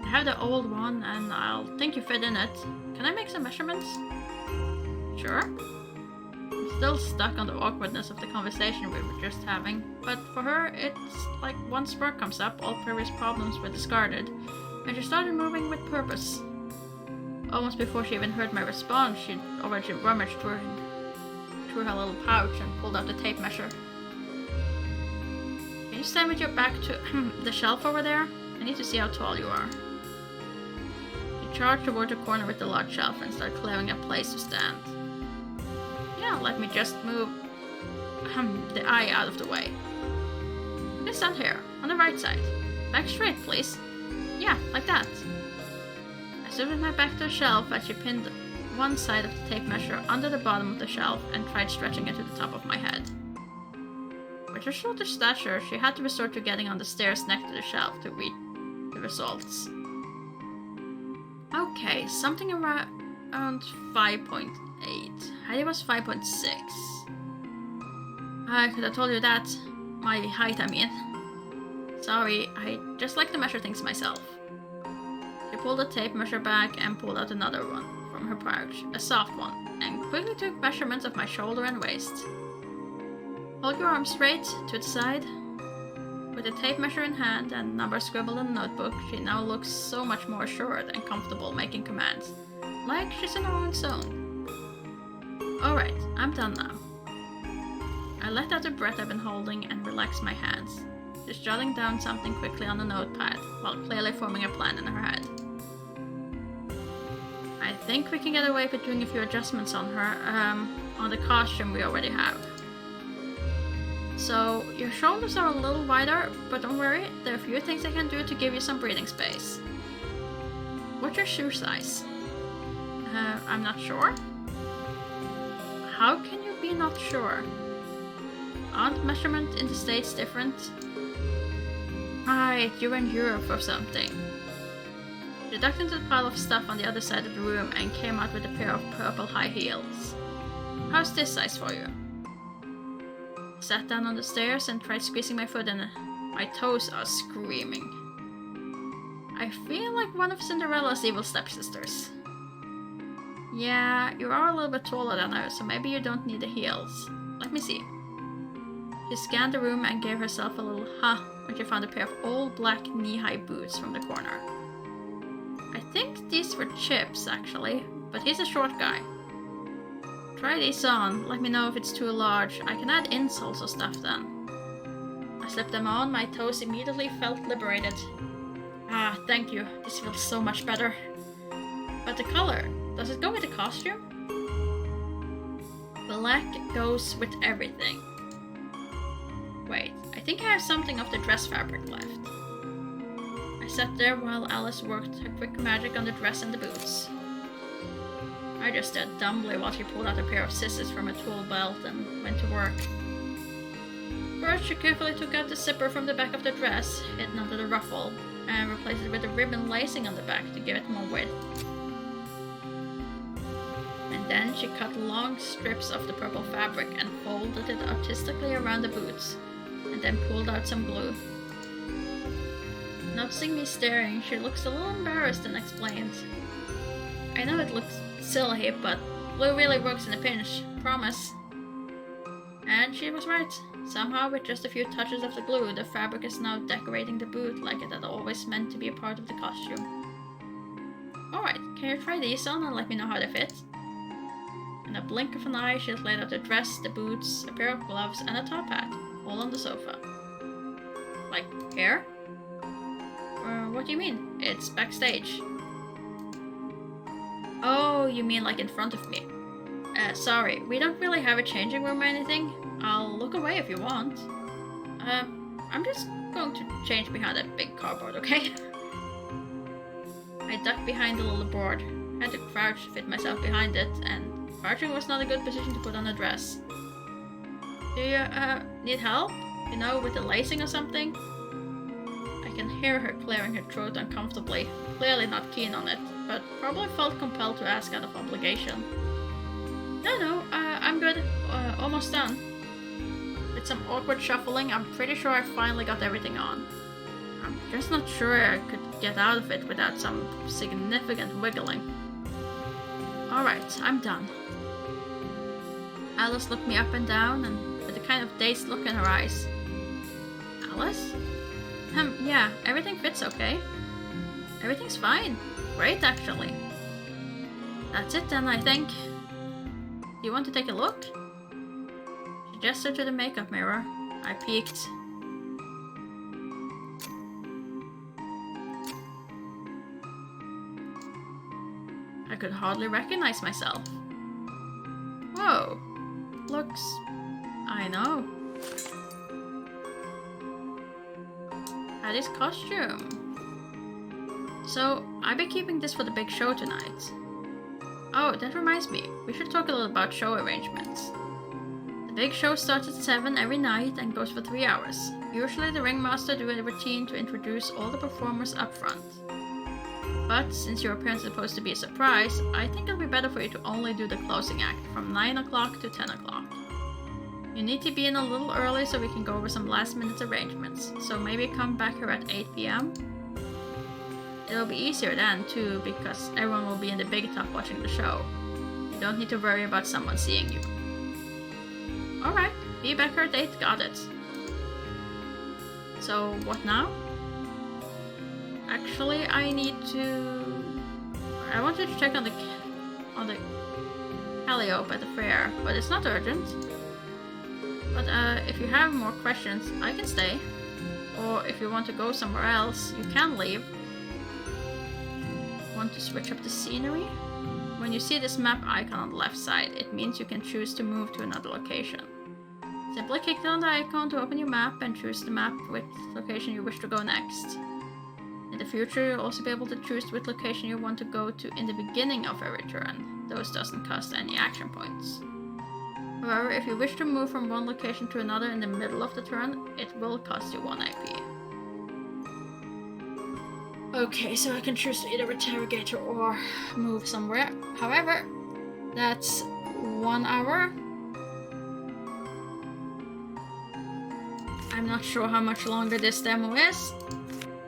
I have the old one, and I'll think you fit in it. Can I make some measurements? Sure. I'm still stuck on the awkwardness of the conversation we were just having, but for her, it's like once work comes up, all previous problems were discarded, and she started moving with purpose. Almost before she even heard my response, she'd already rummaged through her little pouch and pulled out the tape measure. Can you stand with your back to the shelf over there? I need to see how tall you are. She charged toward the corner with the large shelf and started clearing a place to stand. Yeah, let me just move the eye out of the way. You can stand here, on the right side. Back straight, please. Yeah, like that. I stood with my back to the shelf as she pinned one side of the tape measure under the bottom of the shelf and tried stretching it to the top of my head. With her shorter stature, she had to resort to getting on the stairs next to the shelf to read the results. Okay, something around 5.8. Heidi was 5.6. I could have told you that. My height, I mean. Sorry, I just like to measure things myself. She pulled the tape measure back and pulled out another one from her pouch, a soft one, and quickly took measurements of my shoulder and waist. Hold your arms straight to the side. With the tape measure in hand and numbers scribbled in the notebook, she now looks so much more assured and comfortable making commands, like she's in her own zone. Alright, I'm done now. I let out the breath I've been holding and relaxed my hands, just jotting down something quickly on the notepad, while clearly forming a plan in her head. I think we can get away with doing a few adjustments on her, on the costume we already have. So, your shoulders are a little wider, but don't worry, there are a few things I can do to give you some breathing space. What's your shoe size? I'm not sure. How can you be not sure? Aren't measurement in the States different? Right, you're in Europe or something. She ducked into the pile of stuff on the other side of the room and came out with a pair of purple high heels. How's this size for you? I sat down on the stairs and tried squeezing my foot in. My toes are screaming. I feel like one of Cinderella's evil stepsisters. Yeah, you are a little bit taller than her, so maybe you don't need the heels. Let me see. She scanned the room and gave herself a little ha when she found a pair of old black knee-high boots from the corner. I think these were Chip's actually, but he's a short guy. Try these on, let me know if it's too large. I can add insoles or stuff then. I slipped them on, my toes immediately felt liberated. Ah, thank you, this feels so much better. But the color, does it go with the costume? Black goes with everything. Wait, I think I have something of the dress fabric left. I sat there while Alice worked her quick magic on the dress and the boots. I just stared dumbly while she pulled out a pair of scissors from a tool belt and went to work. First, she carefully took out the zipper from the back of the dress, hidden under the ruffle, and replaced it with a ribbon lacing on the back to give it more width. And then she cut long strips of the purple fabric and folded it artistically around the boots, and then pulled out some glue. Noticing me staring, she looks a little embarrassed and explains. I know it looks silly, but glue really works in a pinch, promise. And she was right. Somehow, with just a few touches of the glue, the fabric is now decorating the boot like it had always meant to be a part of the costume. Alright, can you try these on and let me know how they fit? In a blink of an eye, she had laid out the dress, the boots, a pair of gloves, and a top hat, all on the sofa. Like, here? What do you mean? It's backstage. Oh, you mean like in front of me? Sorry, we don't really have a changing room or anything. I'll look away if you want. I'm just going to change behind that big cardboard, okay? I ducked behind the little board, had to crouch to fit myself behind it, and crouching was not a good position to put on a dress. Do you, need help? You know, with the lacing or something? I can hear her clearing her throat uncomfortably, clearly not keen on it, but probably felt compelled to ask out of obligation. No, I'm good. Almost done. With some awkward shuffling, I'm pretty sure I finally got everything on. I'm just not sure I could get out of it without some significant wiggling. Alright, I'm done. Alice looked me up and down, and with a kind of dazed look in her eyes. Alice? Yeah, everything fits okay. Everything's fine. Great, actually. That's it then, I think. Do you want to take a look? She gestured to the makeup mirror. I peeked. I could hardly recognize myself. Whoa. Looks... I know. Hattie's costume. So, I've been keeping this for the big show tonight. Oh, that reminds me, we should talk a little about show arrangements. The big show starts at 7 every night and goes for 3 hours. Usually the ringmaster does a routine to introduce all the performers up front. but since your appearance is supposed to be a surprise, I think it'll be better for you to only do the closing act from 9 o'clock to 10 o'clock. You need to be in a little early so we can go over some last minute arrangements, so maybe come back here at 8 p.m. It'll be easier then too, because everyone will be in the big top watching the show. You don't need to worry about someone seeing you. Alright, be back here at 8, got it. So what now? Actually, I wanted to check on the Calliope at the fair, but it's not urgent. But if you have more questions, I can stay. Or if you want to go somewhere else, you can leave. Want to switch up the scenery? When you see this map icon on the left side, it means you can choose to move to another location. Simply click on the icon to open your map and choose the map with the location you wish to go next. In the future, you'll also be able to choose which location you want to go to in the beginning of every turn. Those doesn't cost any action points. However, if you wish to move from one location to another in the middle of the turn, it will cost you 1 IP. Okay, so I can choose to either interrogate or move somewhere. However, that's 1 hour. I'm not sure how much longer this demo is,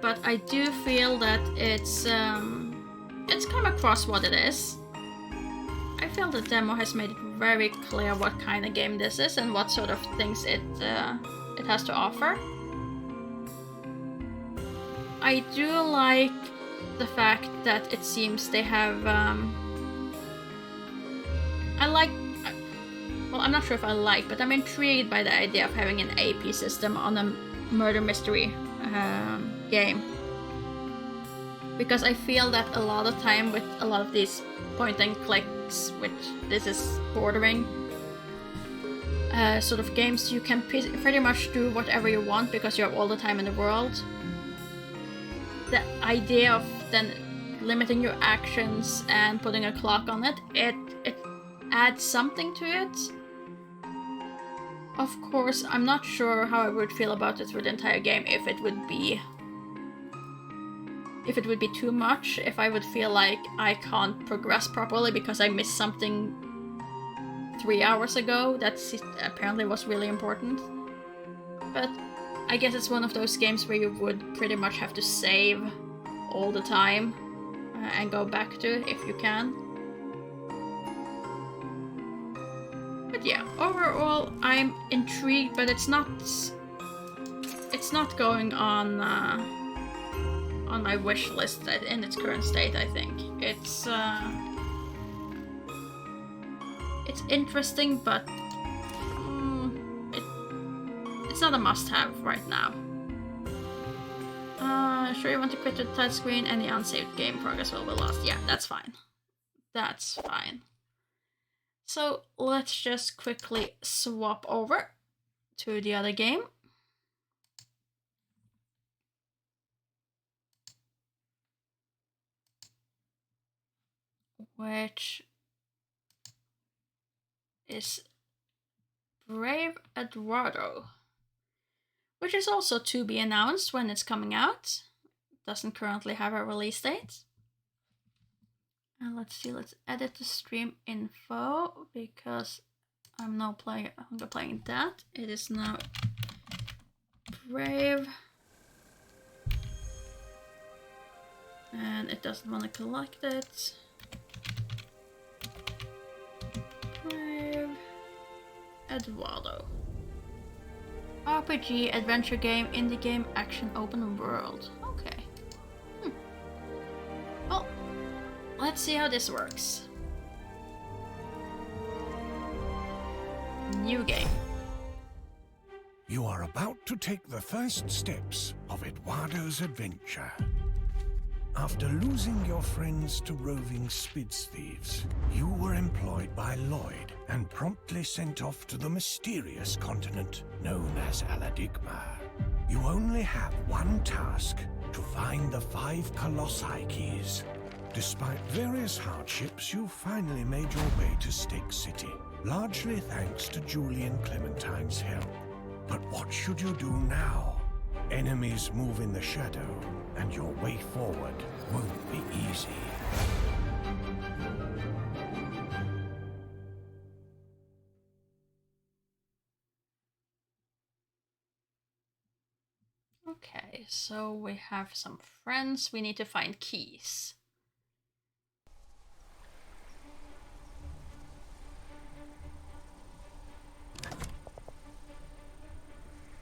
but I do feel that it's come across what it is. I feel the demo has made it very clear what kind of game this is and what sort of things it has to offer. I do like the fact that it seems they have well, I'm not sure if I like, but I'm intrigued by the idea of having an AP system on a murder mystery game. Because I feel that a lot of time with a lot of these point and clicks, which this is bordering, sort of games, you can pretty much do whatever you want because you have all the time in the world. The idea of then limiting your actions and putting a clock on it, it adds something to it. Of course, I'm not sure how I would feel about it through the entire game, if it would be too much, if I would feel like I can't progress properly because I missed something 3 hours ago that apparently was really important. But I guess it's one of those games where you would pretty much have to save all the time and go back to if you can. But yeah, overall I'm intrigued, but it's not going on my wish list in its current state. I think it's interesting, but it's not a must-have right now. Sure you want to quit the touchscreen, any unsaved game progress will be lost. Yeah, that's fine. That's fine. So let's just quickly swap over to the other game. Which is Brave Eduardo, which is also to be announced when it's coming out. Doesn't currently have a release date. And let's see, let's edit the stream info because I'm no longer playing that. It is now Brave. And it doesn't want to collect it. Brave Eduardo. RPG, adventure game, indie game, action, open world. Okay. Well, let's see how this works. New game. You are about to take the first steps of Eduardo's adventure. After losing your friends to roving Spids thieves, you were employed by Lloyd and promptly sent off to the mysterious continent known as Aladigma. You only have one task: to find the 5 Colossi keys. Despite various hardships, you finally made your way to Stake City, largely thanks to Julian Clementine's help. But what should you do now? Enemies move in the shadow, and your way forward won't be easy. Okay, so we have some friends. We need to find keys.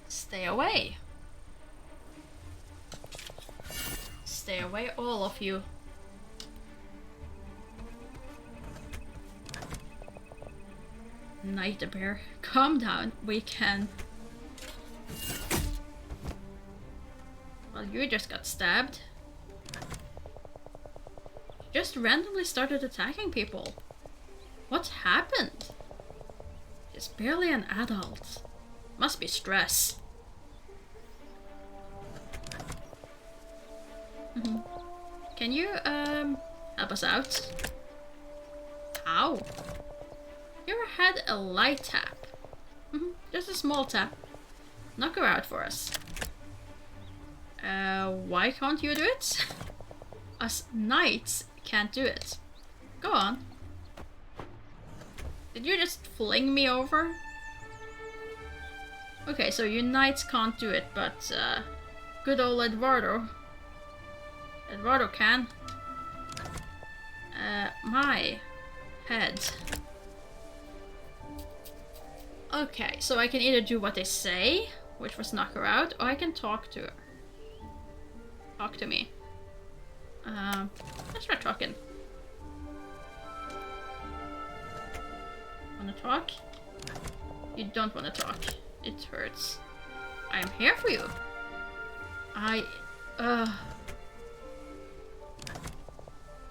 Stay away. Stay away, all of you. Night Bear, calm down. We can... Well, you just got stabbed. You just randomly started attacking people. What happened? She's barely an adult. Must be stress. Can you, help us out? How? You had a light tap. Just a small tap. Knock her out for us. Why can't you do it? Us knights can't do it. Go on. Did you just fling me over? Okay, so you knights can't do it, but good old Eduardo. Eduardo can. My head. Okay, so I can either do what they say, which was knock her out, or I can talk to her. Talk to me. Let's try talking. Wanna talk? You don't wanna talk. It hurts. I am here for you.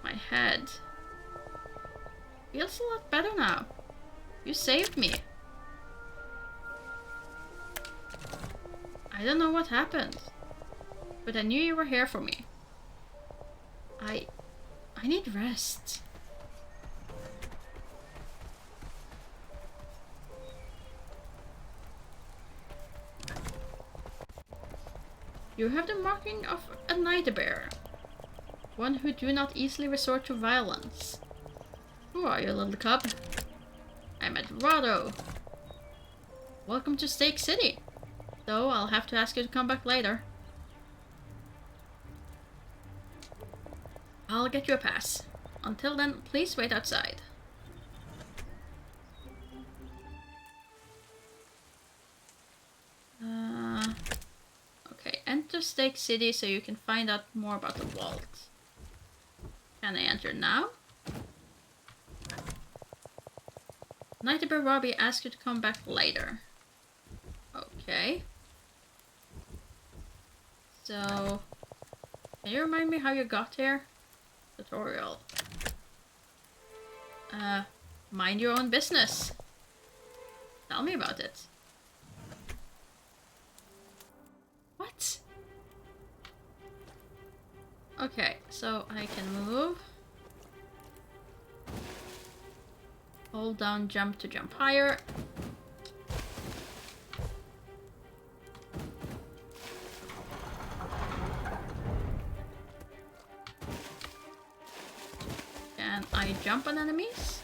My head. Feels a lot better now. You saved me. I don't know what happened, but I knew you were here for me. I need rest. You have the marking of a night bear. One who do not easily resort to violence. Who are you, little cub? I'm Eduardo. Welcome to Stake City. Though I'll have to ask you to come back later. I'll get you a pass. Until then, please wait outside. Okay, enter Stake City so you can find out more about the vault. Can I enter now? Night Bear Robbie asked you to come back later. Okay. So, can you remind me how you got here? Tutorial. Mind your own business. Tell me about it. What? Okay, so I can move. Hold down jump to jump higher. Can I jump on enemies?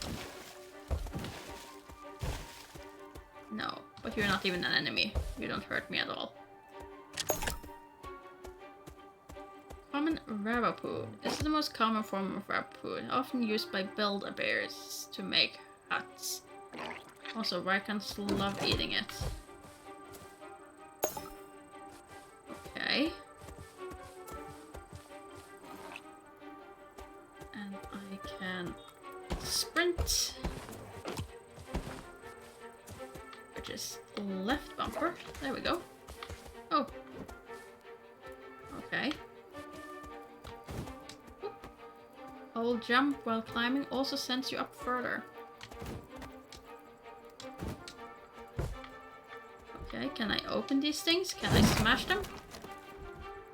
No, but you're not even an enemy. You don't hurt me at all. Common rabbapoo. This is the most common form of rabbapoo, often used by build-a-bears to make huts. Also, raccoons love eating it. Okay. And I can sprint. Which is left bumper. There we go. Oh. Okay. Hold jump while climbing also sends you up further. Okay, can I open these things? Can I smash them?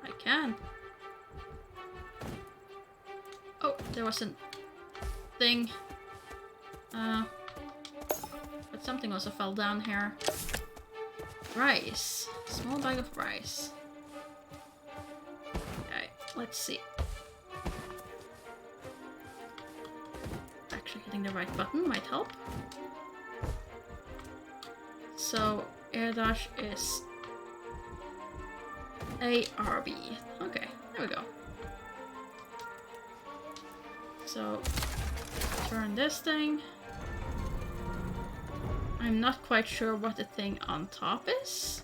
I can. Oh, there was a thing. But something also fell down here. Rice. Small bag of rice. let's see. Actually hitting the right button might help. So air dash is ARB. Okay, there we go. So turn this thing. I'm not quite sure what the thing on top is.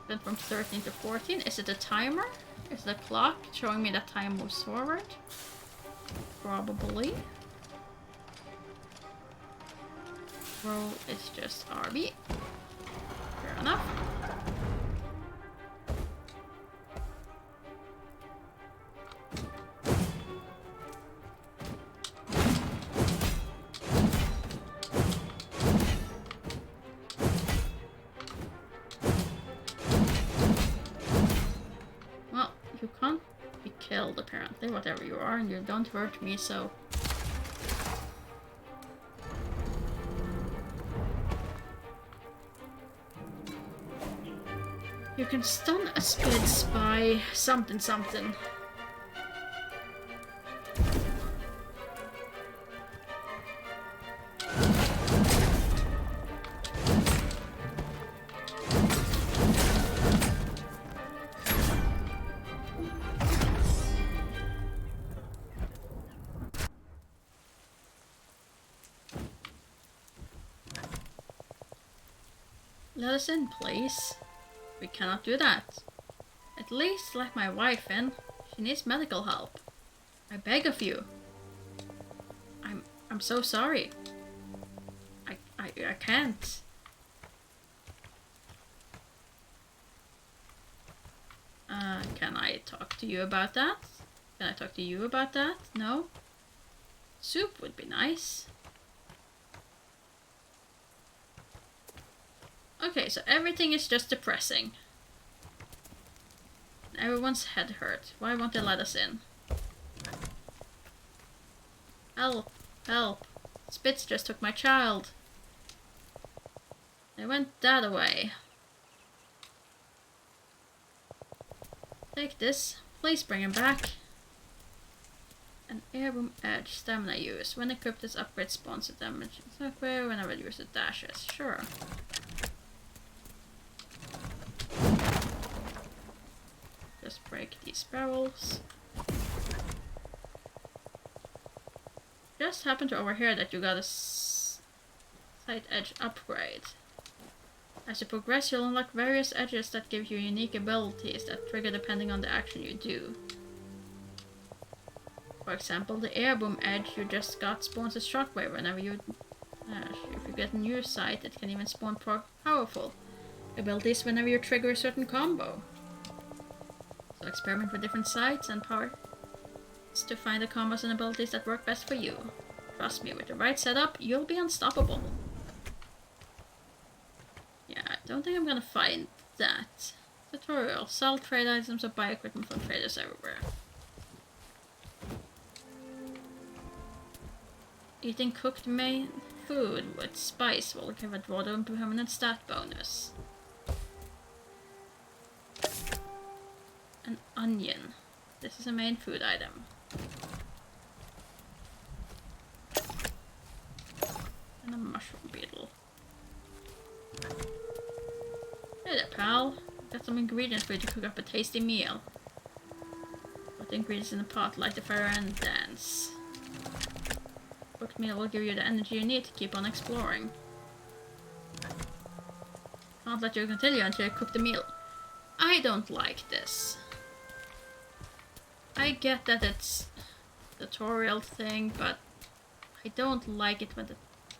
Then from 13 to 14. Is it a timer? Is it a clock showing me that time moves forward? Probably. Roll is just RB. Fair enough. Well, you can't be killed apparently, whatever you are, and you don't hurt me, so... You can stun a Spids by something something. Let us in, please. We cannot do that. At least let my wife in. She needs medical help. I beg of you. I'm so sorry. I can't. Can I talk to you about that? Can I talk to you about that? No? Soup would be nice. Okay, so everything is just depressing. Everyone's head hurt. Why won't they let us in? Help! Help! Spitz just took my child. They went that away. Take this. Please bring him back. An airboom edge stamina use. When equipped, this upgrade spawns a damage. Whenever you use the dashes. Sure. Just break these barrels. Just happened to overhear that you got a sight edge upgrade. As you progress, you'll unlock various edges that give you unique abilities that trigger depending on the action you do. For example, the airboom edge you just got spawns a shockwave whenever you... if you get a new sight, it can even spawn powerful abilities whenever you trigger a certain combo. So experiment with different sights and powers to find the combos and abilities that work best for you. Trust me, with the right setup, you'll be unstoppable. Yeah, I don't think I'm gonna find that. Tutorial. Sell trade items or buy equipment from traders everywhere. Eating cooked main food with spice will give Eduardo a permanent stat bonus. An onion. This is a main food item. And a mushroom beetle. Hey there, pal. Got some ingredients for you to cook up a tasty meal. Put the ingredients in the pot, light the fire, and dance. Cooked meal will give you the energy you need to keep on exploring. Can't let you continue until you cook the meal. I don't like this. I get that it's a tutorial thing, but I don't like it when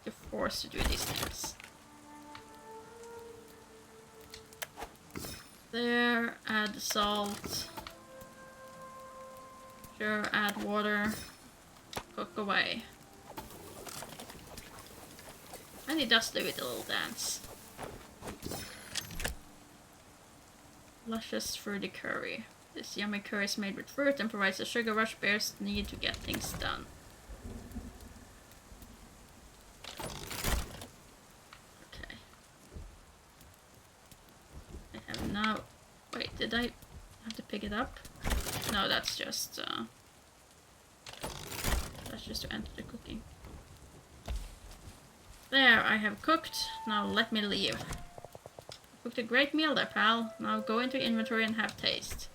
you're forced to do these things. There, add salt. Sure, add water. Cook away. And he does do it a little dance. Luscious fruity curry. This yummy curry is made with fruit and provides the sugar rush bears need to get things done. Okay. I have now... Wait, did I I have to pick it up. No, that's just to enter the cooking. There, I have cooked. Now let me leave. Cooked a great meal there, pal. Now go into inventory and have taste.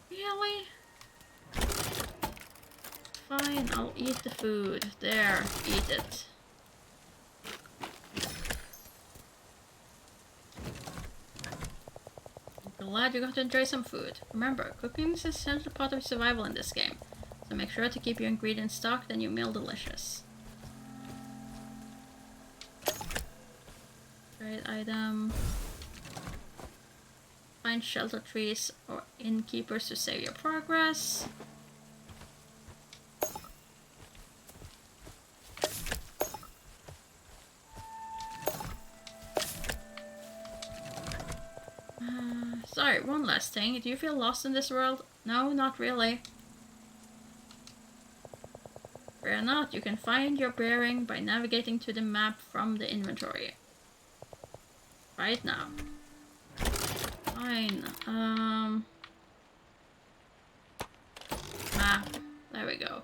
Really? Fine, I'll eat the food. There, eat it. I'm glad you got to enjoy some food. Remember, cooking is an essential part of survival in this game, so make sure to keep your ingredients stocked and your meal delicious. Trade item. Find shelter trees or innkeepers to save your progress. Sorry, one last thing. Do you feel lost in this world? No, not really. Fear not, you can find your bearing by navigating to the map from the inventory. Right now. Fine. Map. There we go.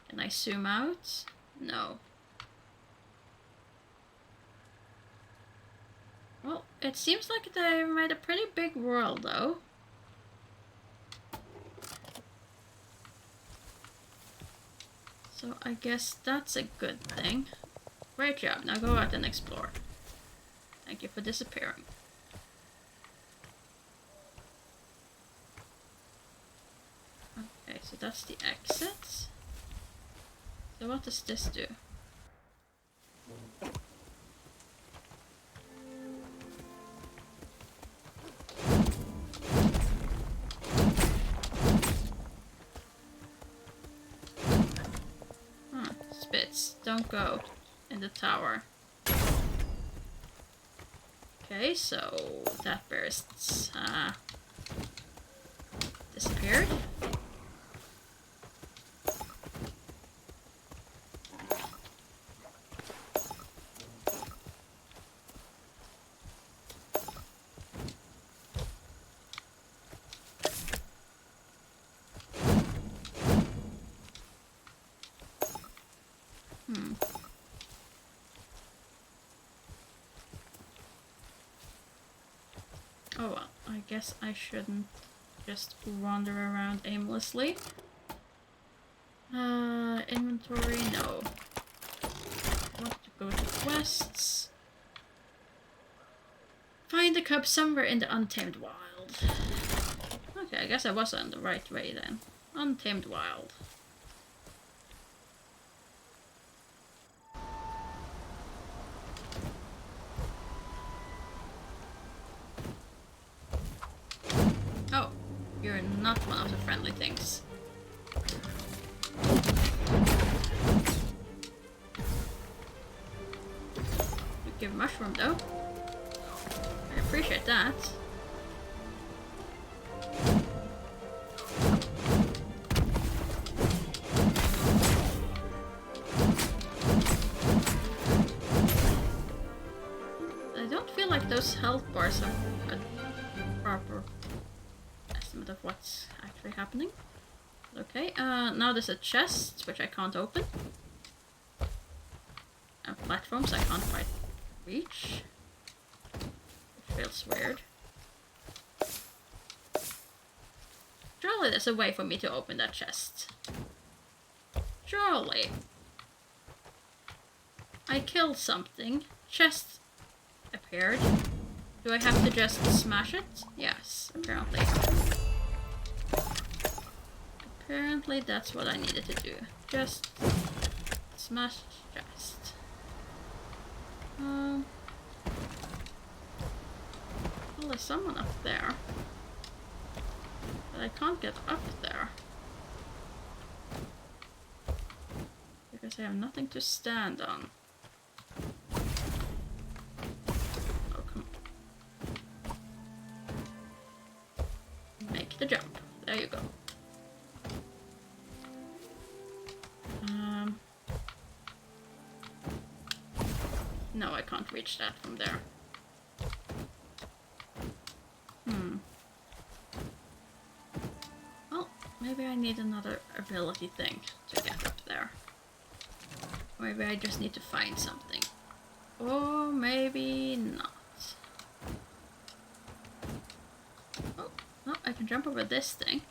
Can I zoom out? No. Well, it seems like they made a pretty big world, though. So I guess that's a good thing. Great job, now go out and explore. Thank you for disappearing. Okay, so that's the exit. So what does this do? Spits, don't go in the tower. Okay, so that burst disappeared. Oh well, I guess I shouldn't just wander around aimlessly. Inventory, no. I want to go to quests. Find the cub somewhere in the Untamed Wild. Okay, I guess I was on the right way then. Untamed Wild. Oh, you're not one of the friendly things. You give mushroom though. I appreciate that. I don't feel like those health bars have a proper estimate of what's actually happening. Okay, now there's a chest, which I can't open. And platforms I can't quite reach. It feels weird. Surely there's a way for me to open that chest. Surely. I killed something. Chest appeared. Do I have to just smash it? Yes, apparently. Apparently that's what I needed to do. Just smash chest. Well, there's someone up there. But I can't get up there. Because I have nothing to stand on. Oh, come on. Make the jump. There you go. No, I can't reach that from there. maybe I need another ability thing to get up there. Maybe I just need to find something. Or maybe not. Oh, no, I can jump over this thing.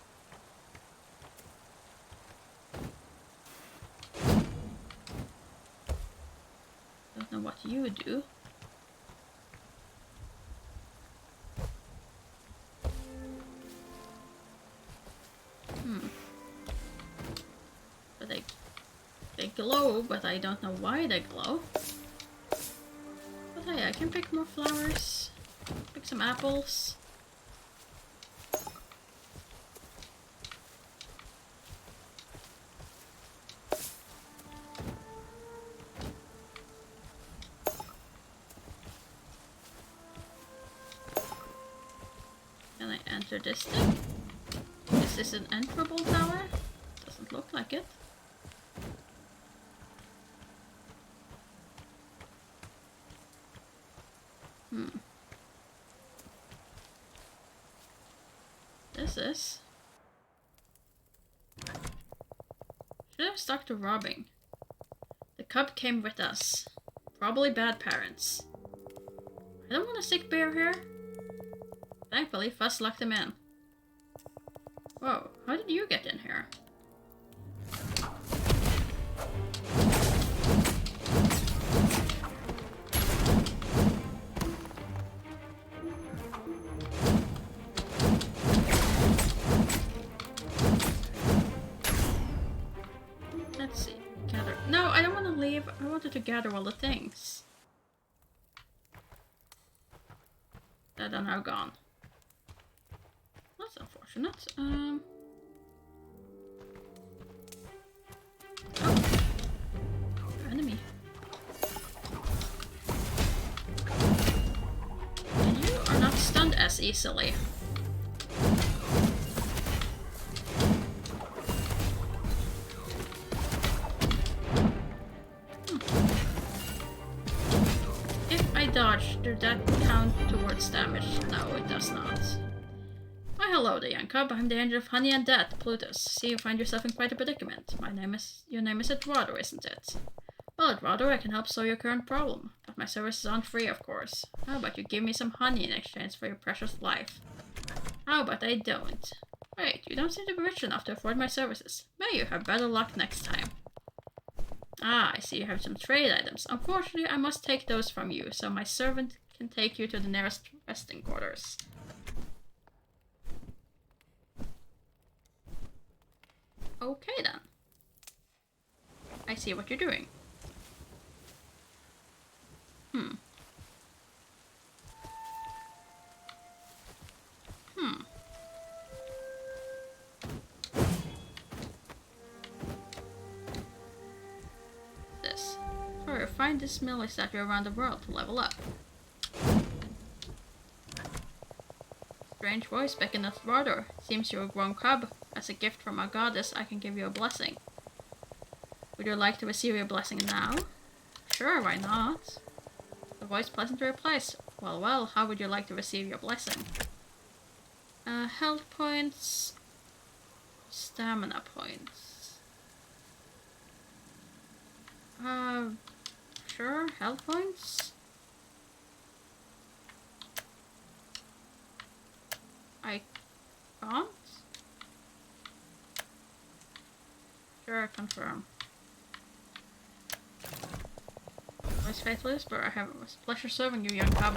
Don't know what you do. But they glow, but I don't know why they glow. But hey, I can pick more flowers. Pick some apples. Can I enter this thing? Is this an enterable tower? Doesn't look like it. This is... Should have stuck to robbing. The cub came with us. Probably bad parents. I don't want a sick bear here. Thankfully, Fuss locked him in. Whoa, how did you get in here? Let's see. Gather. No, I don't want to leave. I wanted to gather all the things that are now gone. That's unfortunate. Oh. Enemy. And you are not stunned as easily. If I dodge, does that count towards damage? No, it does not. Why hello there, young cub. I'm the angel of honey and death, Plutus. See, you find yourself in quite a predicament. Your name is Eduardo, isn't it? Well, Eduardo, I can help solve your current problem. But my services aren't free, of course. How about you give me some honey in exchange for your precious life? How about I don't? Wait, you don't seem to be rich enough to afford my services. May you have better luck next time. Ah, I see you have some trade items. Unfortunately, I must take those from you, so my servant can take you to the nearest resting quarters. Okay then. I see what you're doing. This. Sorry, find this mill statue around the world to level up. Strange voice beckoned at Eduardo. Seems you're a grown cub. As a gift from our goddess, I can give you a blessing. Would you like to receive your blessing now? Sure, why not? The voice pleasantly replies, well, how would you like to receive your blessing? Health points, stamina points. Sure, health points. I can't. Sure, confirm. Most faithful whisper, I have a pleasure serving you, young cub.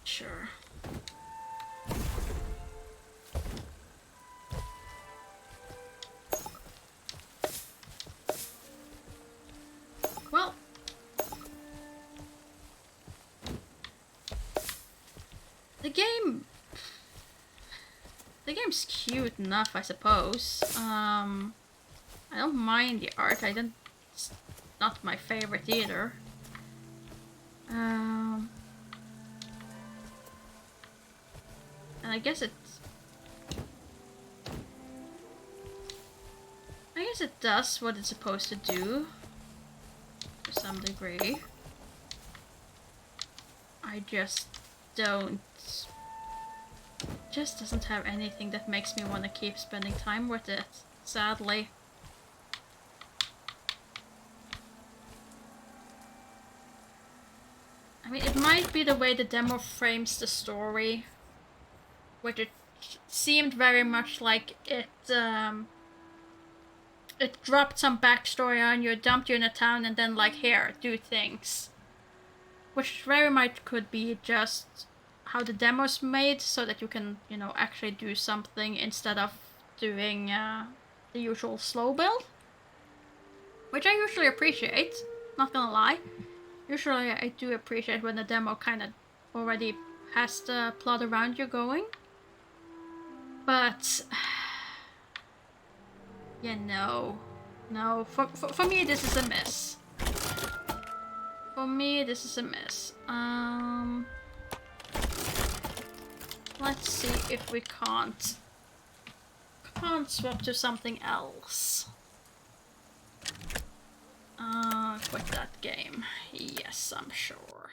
Sure. Well. The game's cute enough, I suppose. I don't mind the art. It's not my favorite either. And I guess it does what it's supposed to do to some degree. I just don't just doesn't have anything that makes me want to keep spending time with it, sadly. I mean, it might be the way the demo frames the story, which it seemed very much like it dropped some backstory on you, dumped you in a town, and then like, here, do things. Which very much could be just how the demo's made, so that you can, you know, actually do something instead of doing the usual slow build. Which I usually appreciate, not gonna lie. Usually I do appreciate when the demo kind of already has the plot around you going. But, yeah, no. No, for me this is a miss. For me this is a miss. Let's see if we can't swap to something else. Quit that game. Yes, I'm sure.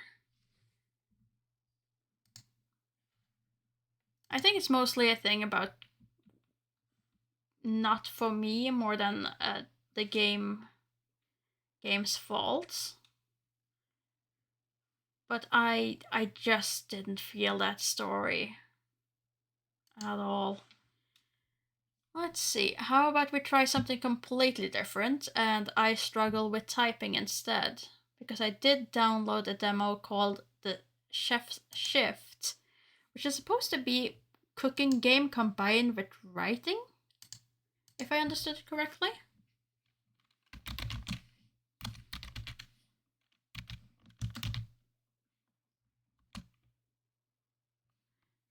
I think it's mostly a thing about not for me more than the game's fault. But I just didn't feel that story at all. Let's see, how about we try something completely different and I struggle with typing instead? Because I did download a demo called the Chef's Shift, which is supposed to be cooking game combined with writing, if I understood it correctly.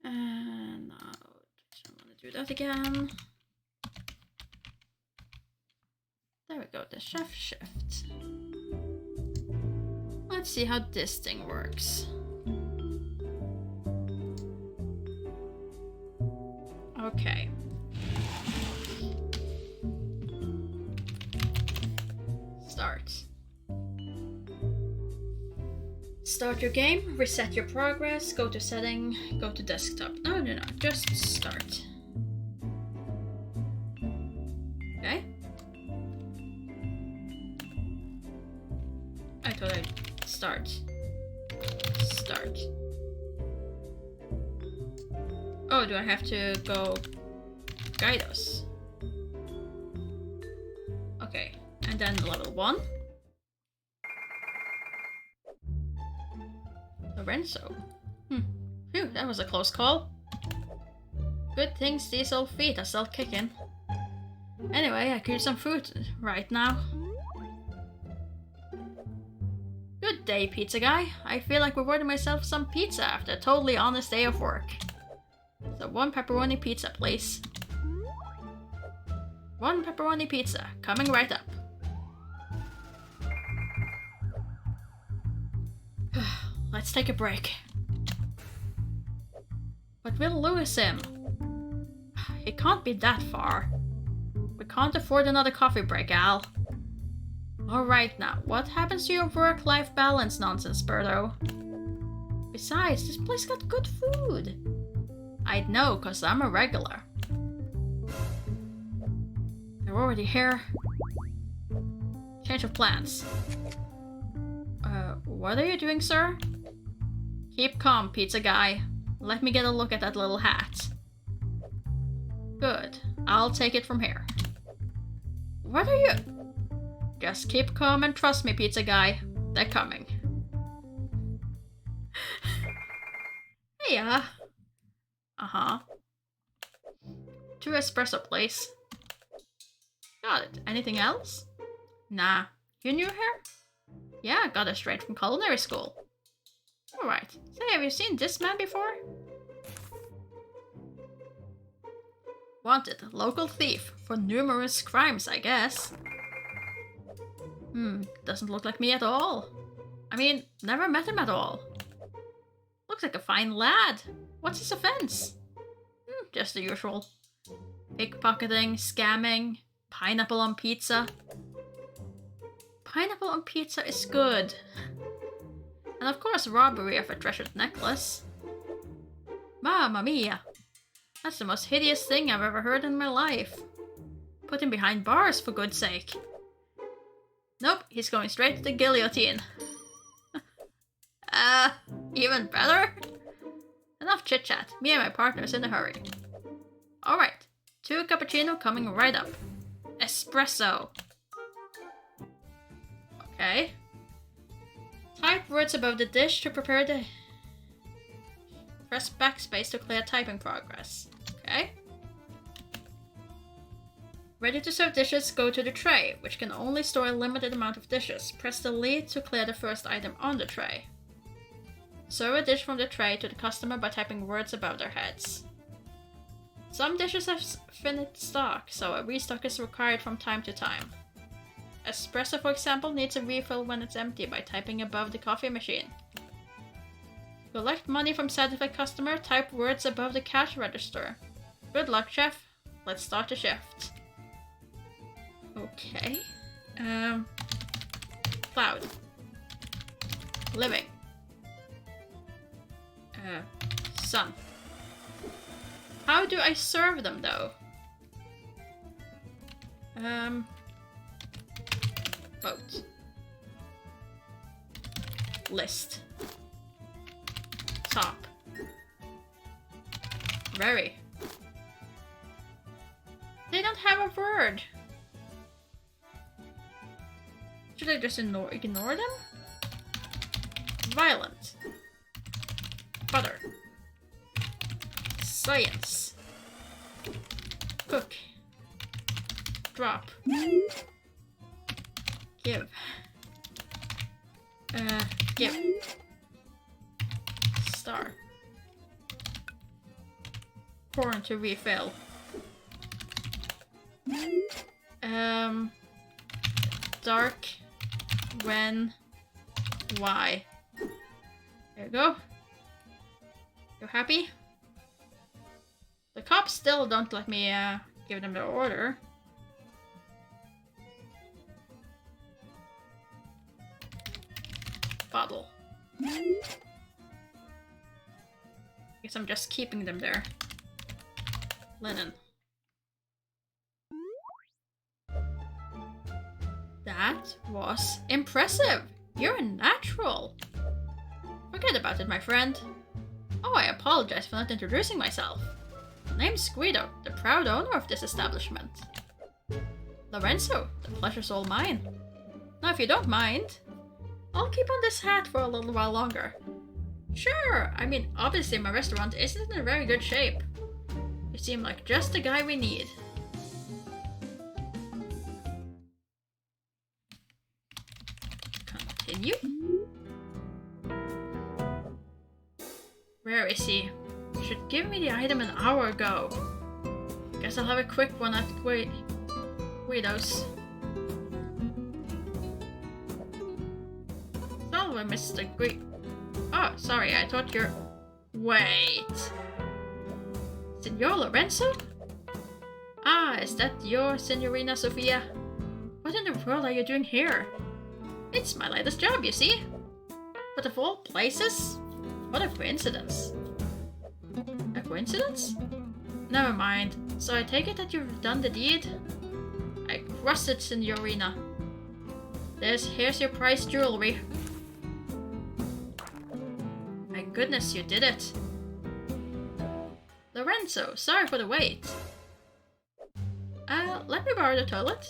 And now I want to do that again. There we go, the Chef Shift. Let's see how this thing works. Okay. Start. Start your game, reset your progress, go to setting, go to desktop. No, just start. Okay. I thought I'd start. Start. Oh, do I have to go guide us? Okay, and then level 1. Lorenzo. Phew, that was a close call. Good things these old feet are still kicking. Anyway, I could use some food right now. Good day, pizza guy. I feel like rewarding myself some pizza after a totally honest day of work. So 1 pepperoni pizza, please. 1 pepperoni pizza, coming right up. Let's take a break. But we'll lose him. He can't be that far. We can't afford another coffee break, Al. Alright now, what happens to your work-life balance nonsense, Birdo? Besides, this place got good food. I'd know, cause I'm a regular. They're already here. Change of plans. What are you doing, sir? Keep calm, pizza guy. Let me get a look at that little hat. Good. I'll take it from here. What are you... Just keep calm and trust me, pizza guy. They're coming. Heya. Uh-huh. 2 espresso, please. Got it. Anything else? Nah. You new here? Yeah, got it straight from culinary school. Alright. Say, have you seen this man before? Wanted, local thief, for numerous crimes, I guess. Doesn't look like me at all. I mean, never met him at all. Looks like a fine lad. What's his offense? Just the usual. Pickpocketing, scamming, pineapple on pizza. Pineapple on pizza is good. And of course, robbery of a treasured necklace. Mamma mia. That's the most hideous thing I've ever heard in my life. Put him behind bars, for good's sake. Nope, he's going straight to the guillotine. Even better? Enough chit-chat. Me and my partner's in a hurry. Alright, 2 cappuccino coming right up. Espresso. Okay. Type words above the dish to prepare the... Press backspace to clear typing progress. Okay. Ready to serve dishes, go to the tray, which can only store a limited amount of dishes. Press the lead to clear the first item on the tray. Serve a dish from the tray to the customer by typing words above their heads. Some dishes have finite stock, so a restock is required from time to time. Espresso, for example, needs a refill when it's empty by typing above the coffee machine. Collect money from satisfied customer, type words above the cash register. Good luck, chef. Let's start the shift. Okay. Cloud. Living. Sun. How do I serve them, though? Boat. List. Top. Very. They don't have a word. Should I just ignore them? Violent. Butter. Science. Cook. Drop. Give. Give. Star. Corn to refill. Dark. When. Why. There you go. You happy? The cops still don't let me give them their order. Bottle. Guess I'm just keeping them there. Linen. That was impressive! You're a natural! Forget about it, my friend. Oh, I apologize for not introducing myself. Name's Guido, the proud owner of this establishment. Lorenzo, the pleasure's all mine. Now, if you don't mind, I'll keep on this hat for a little while longer. Sure, I mean, obviously my restaurant isn't in a very good shape. You seem like just the guy we need. Continue. Where is he? You should give me the item an hour ago. Guess I'll have a quick one at Guido's. Salve, Mr. Oh, sorry, I thought you're... Wait. Signor Lorenzo? Ah, is that your Signorina Sofia? What in the world are you doing here? It's my latest job, you see. But of all places, what a coincidence. A coincidence? Never mind. So I take it that you've done the deed? I cross it, Signorina. Here's your prized jewelry. My goodness, you did it. Lorenzo, sorry for the wait. Let me borrow the toilet?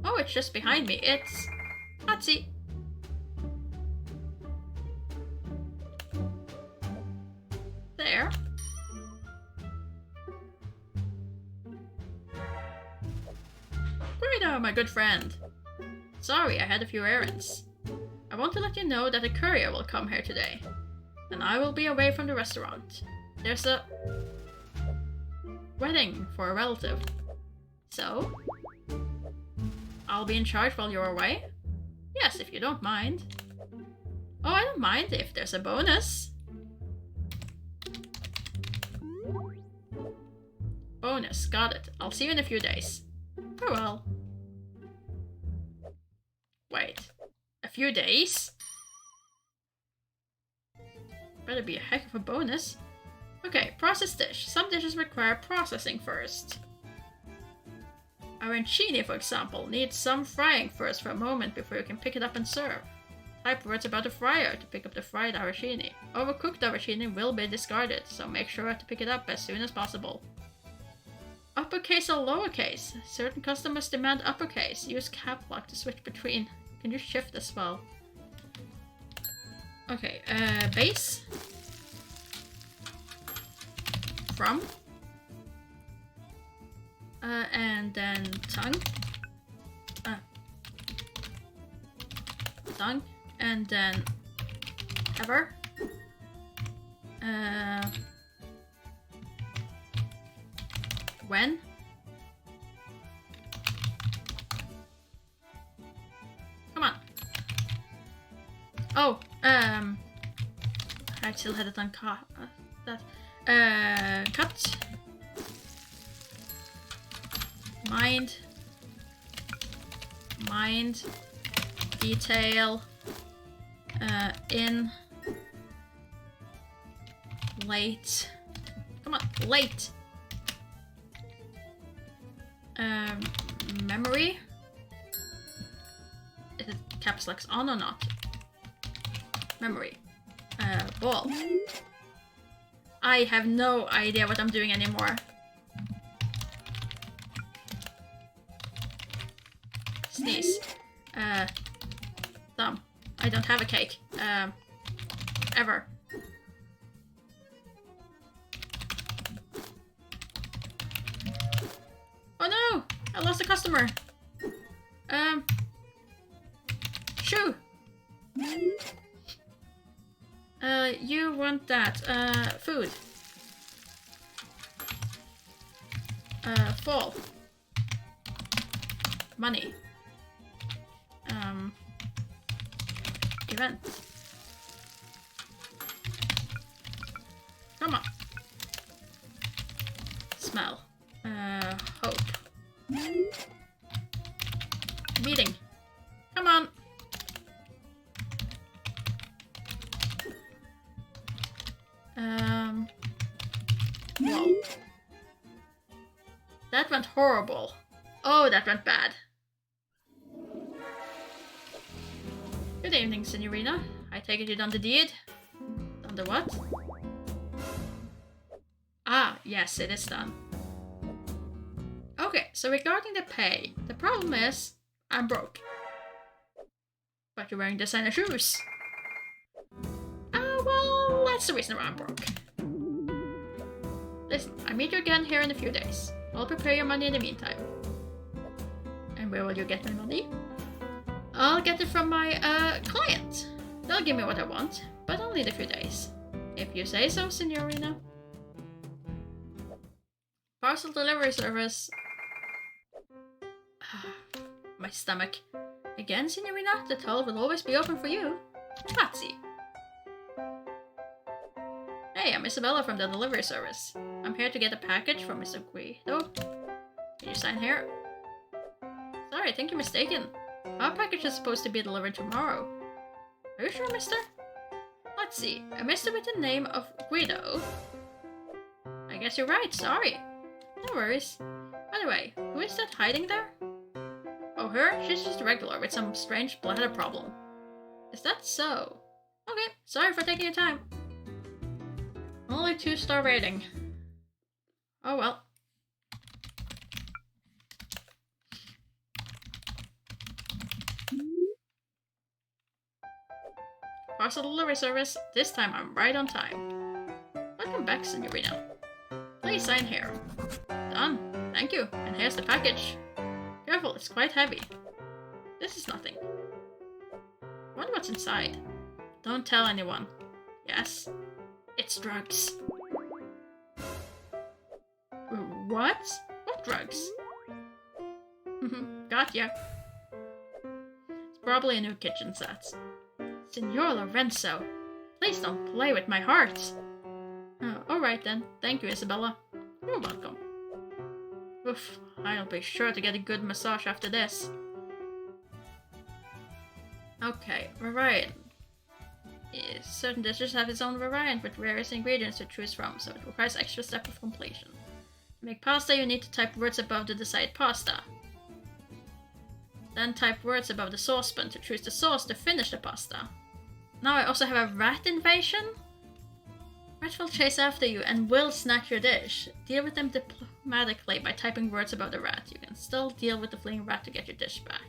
Oh, it's just behind me. It's... Hotsy. There. Guido, my good friend. Sorry, I had a few errands. I want to let you know that a courier will come here today. And I will be away from the restaurant. There's a... wedding for a relative. So... I'll be in charge while you're away? Yes, if you don't mind. Oh, I don't mind if there's a bonus. Bonus, got it. I'll see you in a few days. Farewell. Wait, a few days? Better be a heck of a bonus. Okay, processed dish. Some dishes require processing first. Arancini, for example, needs some frying first for a moment before you can pick it up and serve. Type words about the fryer to pick up the fried arancini. Overcooked arancini will be discarded, so make sure to pick it up as soon as possible. Uppercase or lowercase? Certain customers demand uppercase. Use cap lock to switch between. Can you shift as well? Okay, base. From. And then tongue. Tongue. And then ever. When. Come on. Oh, I still had it on that. Cut. Mind. Detail. In. Late. Come on, late. Memory. Is it caps locks on or not? Memory. Ball. I have no idea what I'm doing anymore. Sneeze. Thumb. I don't have a cake. Ever. Oh no! I lost a customer! Shoe! You want that. Food. Fall. Money. Event. Come on. Smell. Hope. Meeting. Come on. Whoa. That went horrible. Oh, that went bad. Good evening, Signorina. I take it you done the deed? Done the what? Ah, yes, it is done. Okay, so regarding the pay, the problem is, I'm broke. But you're wearing designer shoes. Well, that's the reason why I'm broke. Listen, I meet you again here in a few days. I'll prepare your money in the meantime. And where will you get my money? I'll get it from my, client. They'll give me what I want, but only in a few days. If you say so, Signorina. Parcel delivery service. My stomach. Again, Signorina, the toll will always be open for you. Patsy. Hey, I'm Isabella from the delivery service. I'm here to get a package from Mr. Guido. Can you sign here? Sorry, I think you're mistaken. Our package is supposed to be delivered tomorrow. Are you sure, mister? Let's see. A mister with the name of Guido. I guess you're right, sorry. No worries. By the way, who is that hiding there? Oh, her? She's just a regular with some strange bladder problem. Is that so? Okay, sorry for taking your time. Only 2-star rating. Oh well. Parcel delivery service. This time I'm right on time. Welcome back, Signorina. Please sign here. Done. Thank you. And here's the package. Careful, it's quite heavy. This is nothing. Wonder what's inside. Don't tell anyone. Yes? It's drugs. What? What drugs? Gotcha. It's probably a new kitchen set. Signor Lorenzo, please don't play with my heart. Alright then. Thank you, Isabella. You're welcome. Oof, I'll be sure to get a good massage after this. Okay, alright. Certain dishes have its own variant with various ingredients to choose from, so it requires extra step of completion. To make pasta, you need to type words above the desired pasta. Then type words above the saucepan to choose the sauce to finish the pasta. Now I also have a rat invasion? Rats will chase after you and will snatch your dish. Deal with them diplomatically by typing words above the rat. You can still deal with the fleeing rat to get your dish back.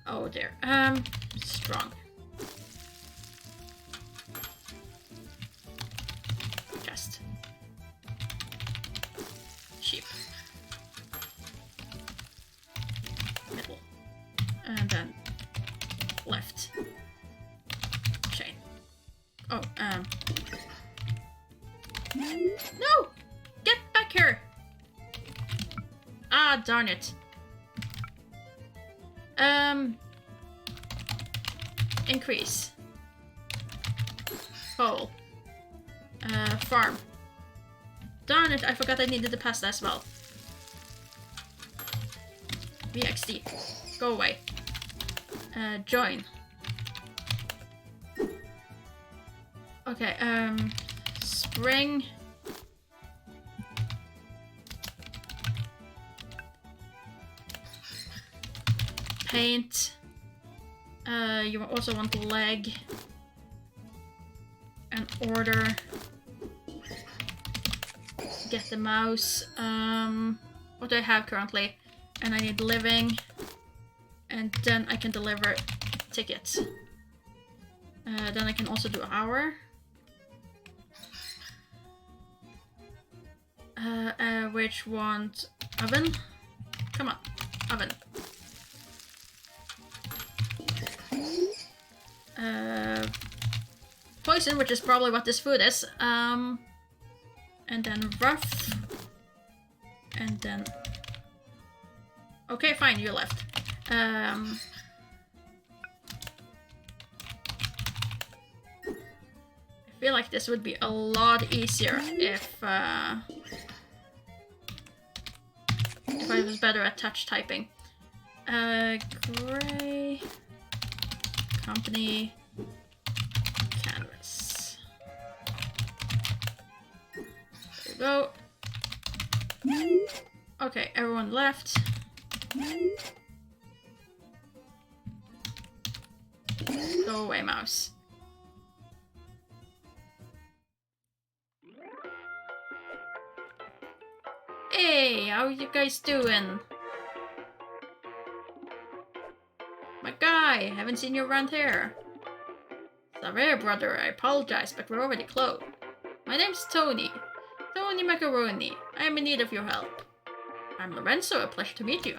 Oh dear. Strong. Chest. Sheep. Middle. And then left. Chain. Oh, no! Get back here! Ah, darn it. Increase. Coal. Farm. Darn it, I forgot I needed the pasta as well. VXD. Go away. Join. Okay, spring. Paint. You also want the leg. And order. Get the mouse. What do I have currently? And I need living. And then I can deliver tickets. Then I can also do hour. Which want oven? Come on, oven. Poison, which is probably what this food is. And then rough. And then... Okay, fine, you left. I feel like this would be a lot easier if I was better at touch typing. Gray... Company... Canvas. There you go. Okay, everyone left. Go away, mouse. Hey, how you guys doing? My guy, haven't seen you around here. Sorry, brother, I apologize, but we're already closed. My name's Tony. Tony Macaroni. I am in need of your help. I'm Lorenzo, a pleasure to meet you.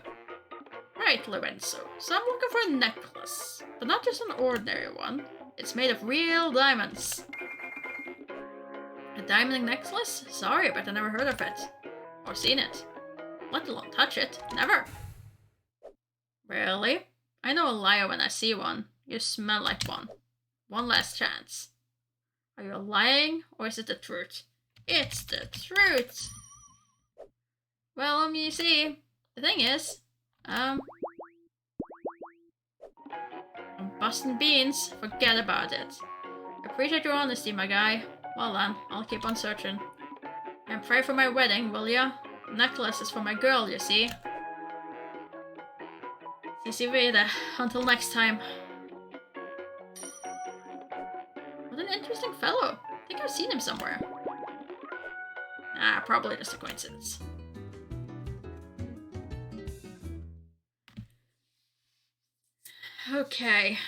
Right, Lorenzo. So I'm looking for a necklace, but not just an ordinary one. It's made of real diamonds. A diamond necklace? Sorry, but I never heard of it. Or seen it. Let alone touch it. Never. Really? I know a liar when I see one. You smell like one. One last chance. Are you lying, or is it the truth? It's the truth! Well, you see, the thing is, I'm busting beans. Forget about it. Appreciate your honesty, my guy. Well then, I'll keep on searching. And pray for my wedding, will ya? The necklace is for my girl, you see. See later. Until next time. What an interesting fellow. I think I've seen him somewhere. Ah, probably just a coincidence. Okay.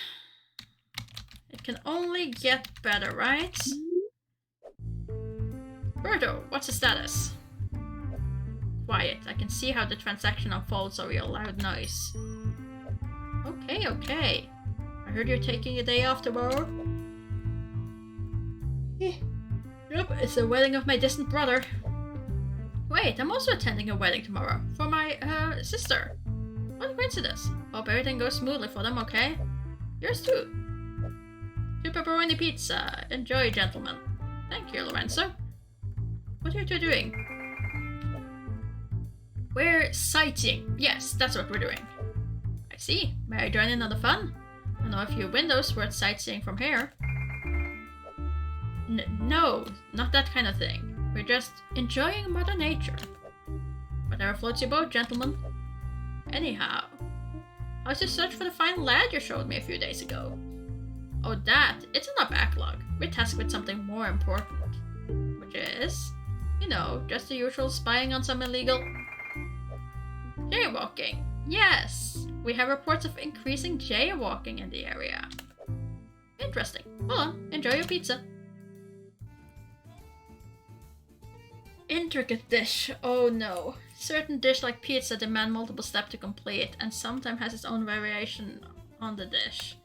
It can only get better, right? Berto, what's the status? Quiet. I can see how the transaction unfolds over your loud noise. Okay, okay. I heard you're taking a day off tomorrow. Yep, it's the wedding of my distant brother. Wait, I'm also attending a wedding tomorrow for my sister. What a coincidence. Hope everything goes smoothly for them, okay? Yours too. 2 pepperoni pizza. Enjoy, gentlemen. Thank you, Lorenzo. What are you two doing? We're sightseeing. Yes, that's what we're doing. I see. May I join in on the fun? I know a few windows worth sightseeing from here. No, not that kind of thing. We're just enjoying Mother Nature. Whatever floats your boat, gentlemen. Anyhow, how's your search for the fine lad you showed me a few days ago? Oh, that? It's in our backlog. We're tasked with something more important. Which is, you know, just the usual spying on some illegal... jaywalking. Yes! We have reports of increasing jaywalking in the area. Interesting. Hold on, enjoy your pizza. Intricate dish. Oh no. Certain dish like pizza demand multiple steps to complete and sometimes has its own variation on the dish.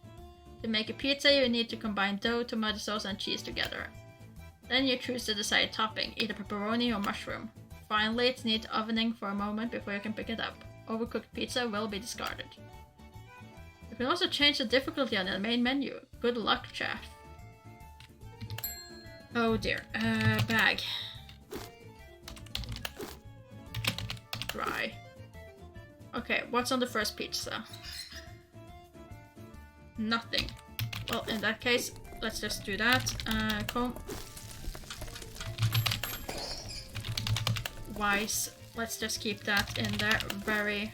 To make a pizza you need to combine dough, tomato sauce and cheese together. Then you choose the desired topping, either pepperoni or mushroom. Finally, it needs ovening for a moment before you can pick it up. Overcooked pizza will be discarded. You can also change the difficulty on the main menu. Good luck, chef. Oh dear. Bag. Dry. Okay, what's on the first pizza? Nothing. Well, in that case, let's just do that. Comb. Wise. Let's just keep that in there. Very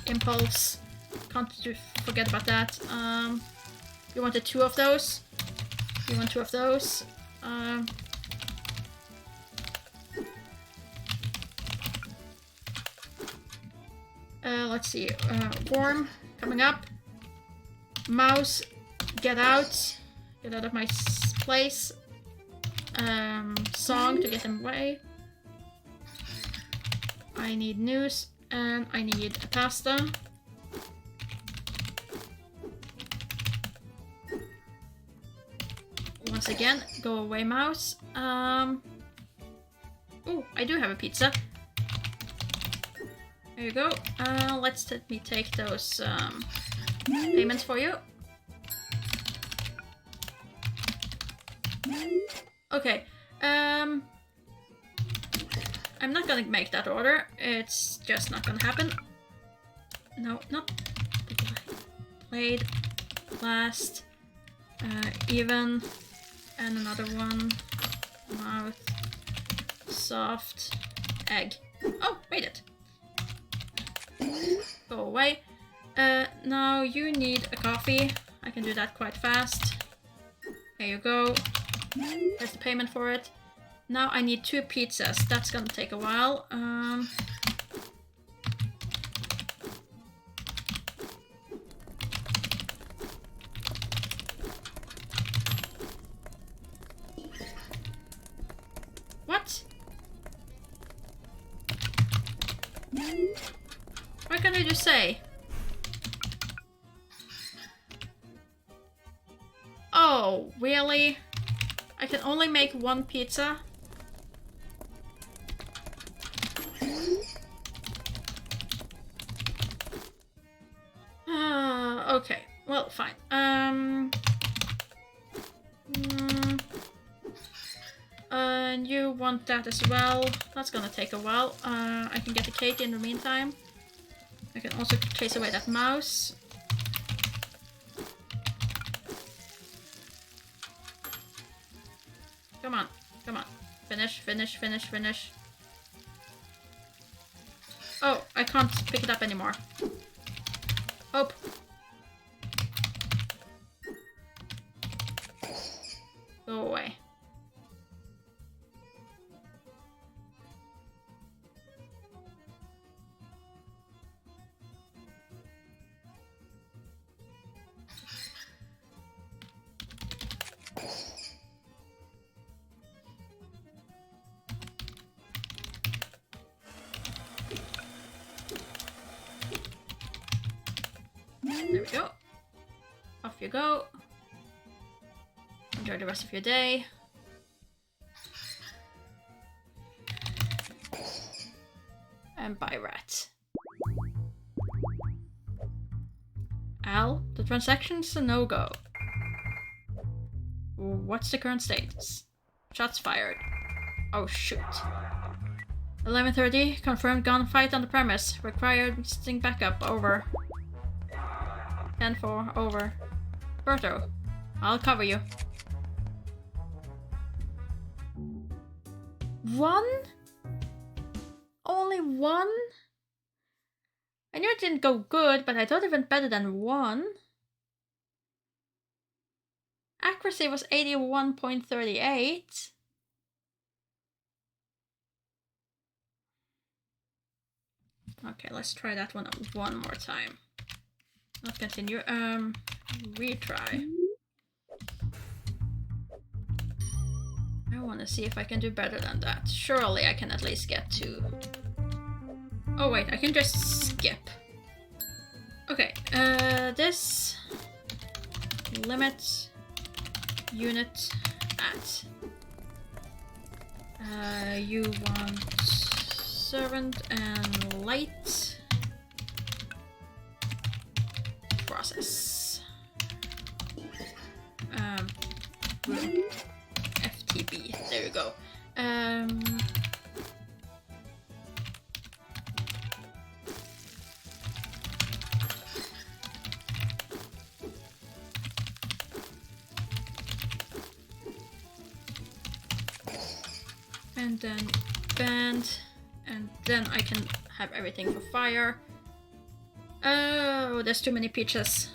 impulse. Can't forget about that. You wanted 2 of those. You want 2 of those. Let's see. Worm coming up. Mouse, get out. Get out of my place. Song to get them away. I need news and I need a pasta. Once again, go away, mouse. Oh, I do have a pizza. There you go. Let me take those payments for you. Okay. I'm not gonna make that order. It's just not gonna happen. No, not played last. Even. And another one. Mouth. Soft. Egg. Oh, made it. Go away. Now you need a coffee. I can do that quite fast. There you go. There's the payment for it. Now I need 2 pizzas. That's gonna take a while. What? What can I just say? Oh, really? I can only make 1 pizza? Okay, well, fine. And you want that as well. That's gonna take a while. I can get the cake in the meantime. I can also chase away that mouse. Come on, come on. Finish, finish, finish, finish. Oh, I can't pick it up anymore. Hope. Go away. There we go. Off you go. Enjoy the rest of your day. And bye, rat. Al, the transaction's a no-go. What's the current status? Shots fired. Oh, shoot. 11:30, confirmed gunfight on the premise. Required sting backup, over. 10-4, over. Berto, I'll cover you. 1? Only 1? I knew it didn't go good, but I thought it went better than 1. Accuracy was 81.38. Okay, let's try that one one more time. Not continue. Retry. I want to see if I can do better than that. Surely I can at least get to... Oh wait, I can just skip. Okay, this... Limit... Unit at... you want... Servant and light... Process. FTB. There you go. And then band, and then I can have everything for fire. Oh, there's too many peaches.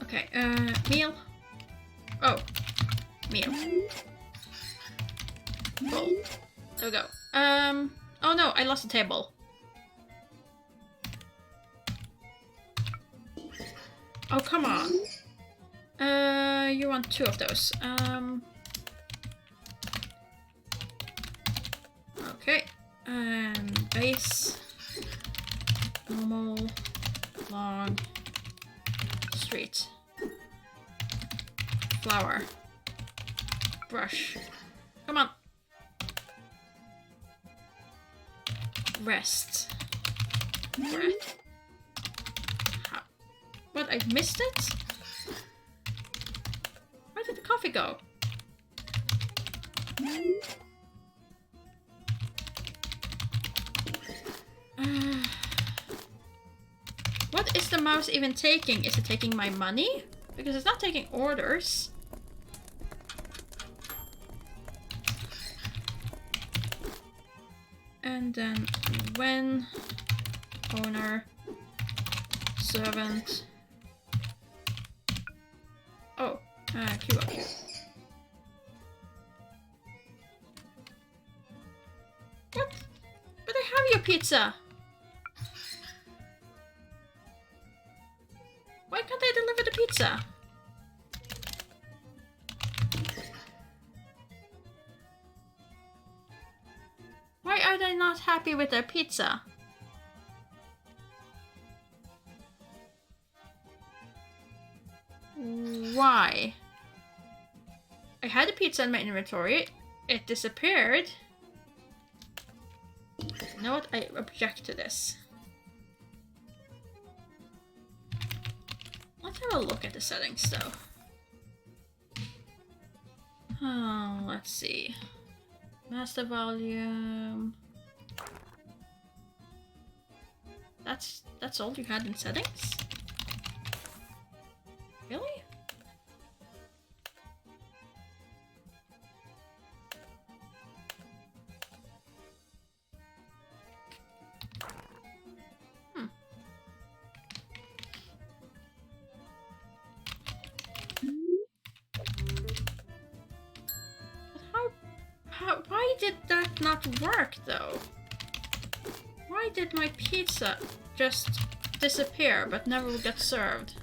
Okay, meal. Oh, meal. Full. There we go. Oh no, I lost the table. Oh, come on. You want 2 of those. Okay. Base. Normal. Long. Street. Flower. Brush. Come on. Rest. Breath. How? What? I missed it? Where did the coffee go? What is the mouse even taking? Is it taking my money? Because it's not taking orders. And then when owner servant. Oh, QRQ. What? But I have your pizza. Why can't I deliver the pizza? Why are they not happy with their pizza? Why? I had a pizza in my inventory. It disappeared. You know what? I object to this. Let's have a look at the settings though. Oh, let's see. Master volume. That's all you had in settings? Really? Why did that not work though? Why did my pizza just disappear but never get served?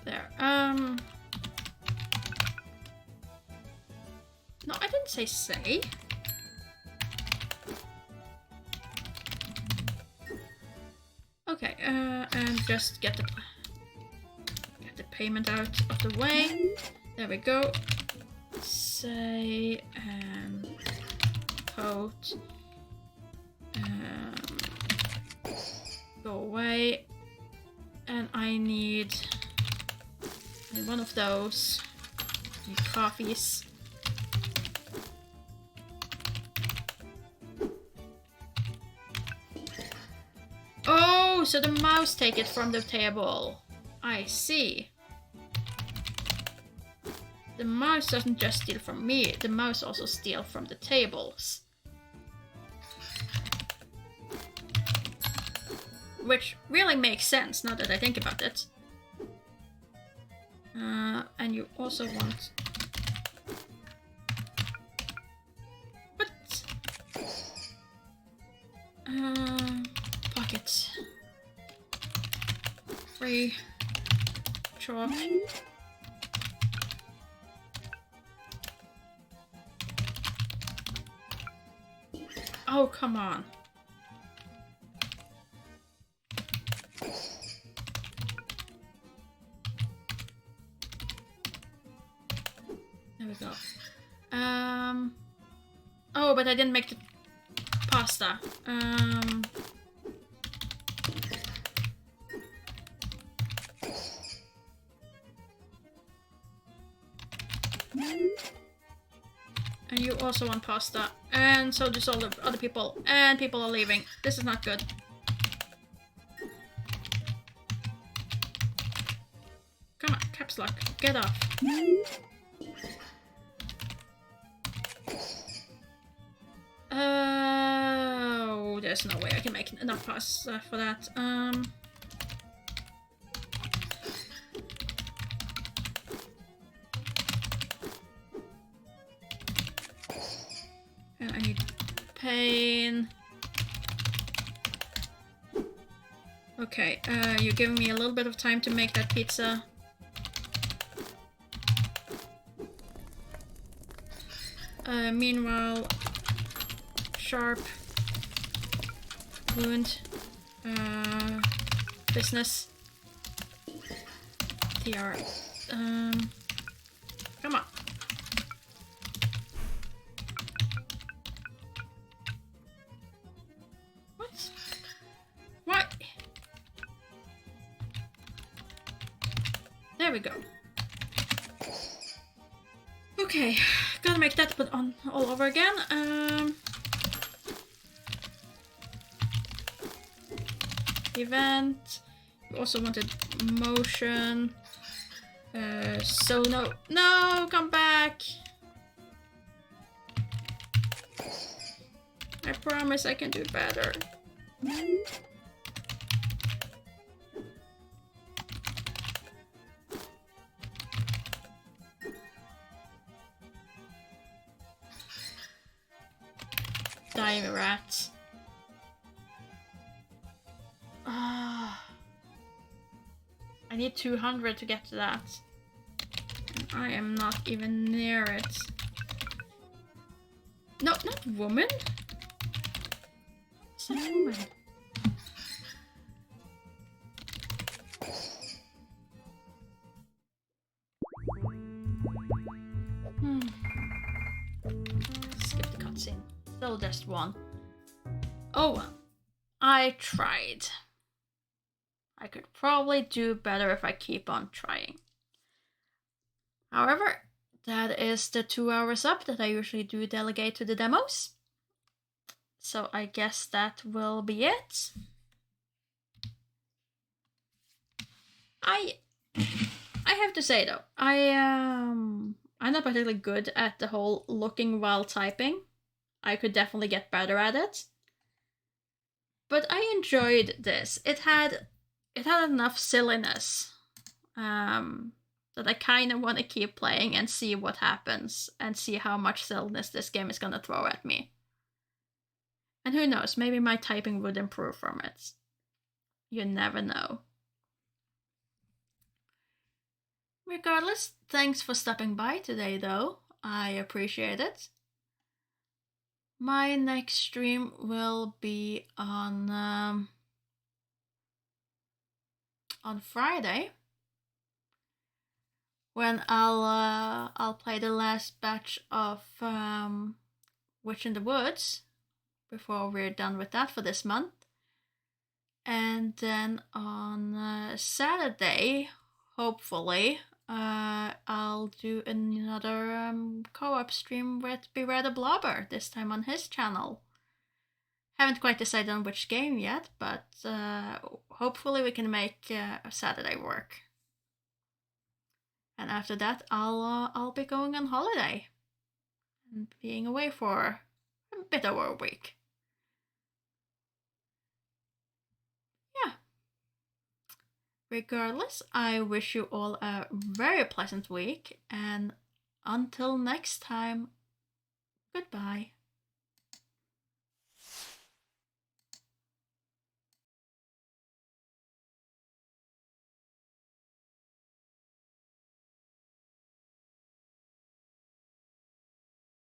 There. No, I didn't say say. Okay, and just get the payment out of the way. There we go. say coat go away, and I need one of those. I need coffees. Oh, so the mouse take it from the table. I see. The mouse doesn't just steal from me, the mouse also steals from the tables. Which really makes sense now that I think about it. And you also want... What? Pockets. Free. Chalk. Oh, come on. There we go. Oh, but I didn't make the pasta. And you also want pasta. And so does all the other people. And people are leaving. This is not good. Come on, caps lock. Get off. Oh, there's no way I can make enough pasta for that. I need pain. Okay, you're giving me a little bit of time to make that pizza. Meanwhile, sharp wound, business, TR, come on. What? What? There we go. Okay, gotta make that put on all over again. Event. We also wanted motion. So no, come back. I promise I can do better. Dying rats. I need 200 to get to that. And I am not even near it. No, not woman. It's not woman. Skip the cutscene. Still just one. Oh well. I tried. I could probably do better if I keep on trying. However, that is the 2 hours up that I usually do delegate to the demos. So I guess that will be it. I have to say though, I'm not particularly good at the whole looking while typing. I could definitely get better at it. But I enjoyed this. It had enough silliness that I kind of want to keep playing and see what happens and see how much silliness this game is going to throw at me. And who knows, maybe my typing would improve from it. You never know. Regardless, thanks for stopping by today though. I appreciate it. My next stream will be on Friday. when I'll play the last batch of Witch in the Woods before we're done with that for this month. And then on Saturday, hopefully, I'll do another co-op stream with Beware the Blobber, this time on his channel. Haven't quite decided on which game yet, but hopefully we can make Saturday work. And after that, I'll be going on holiday and being away for a bit over a week. Yeah. Regardless, I wish you all a very pleasant week, and until next time, goodbye.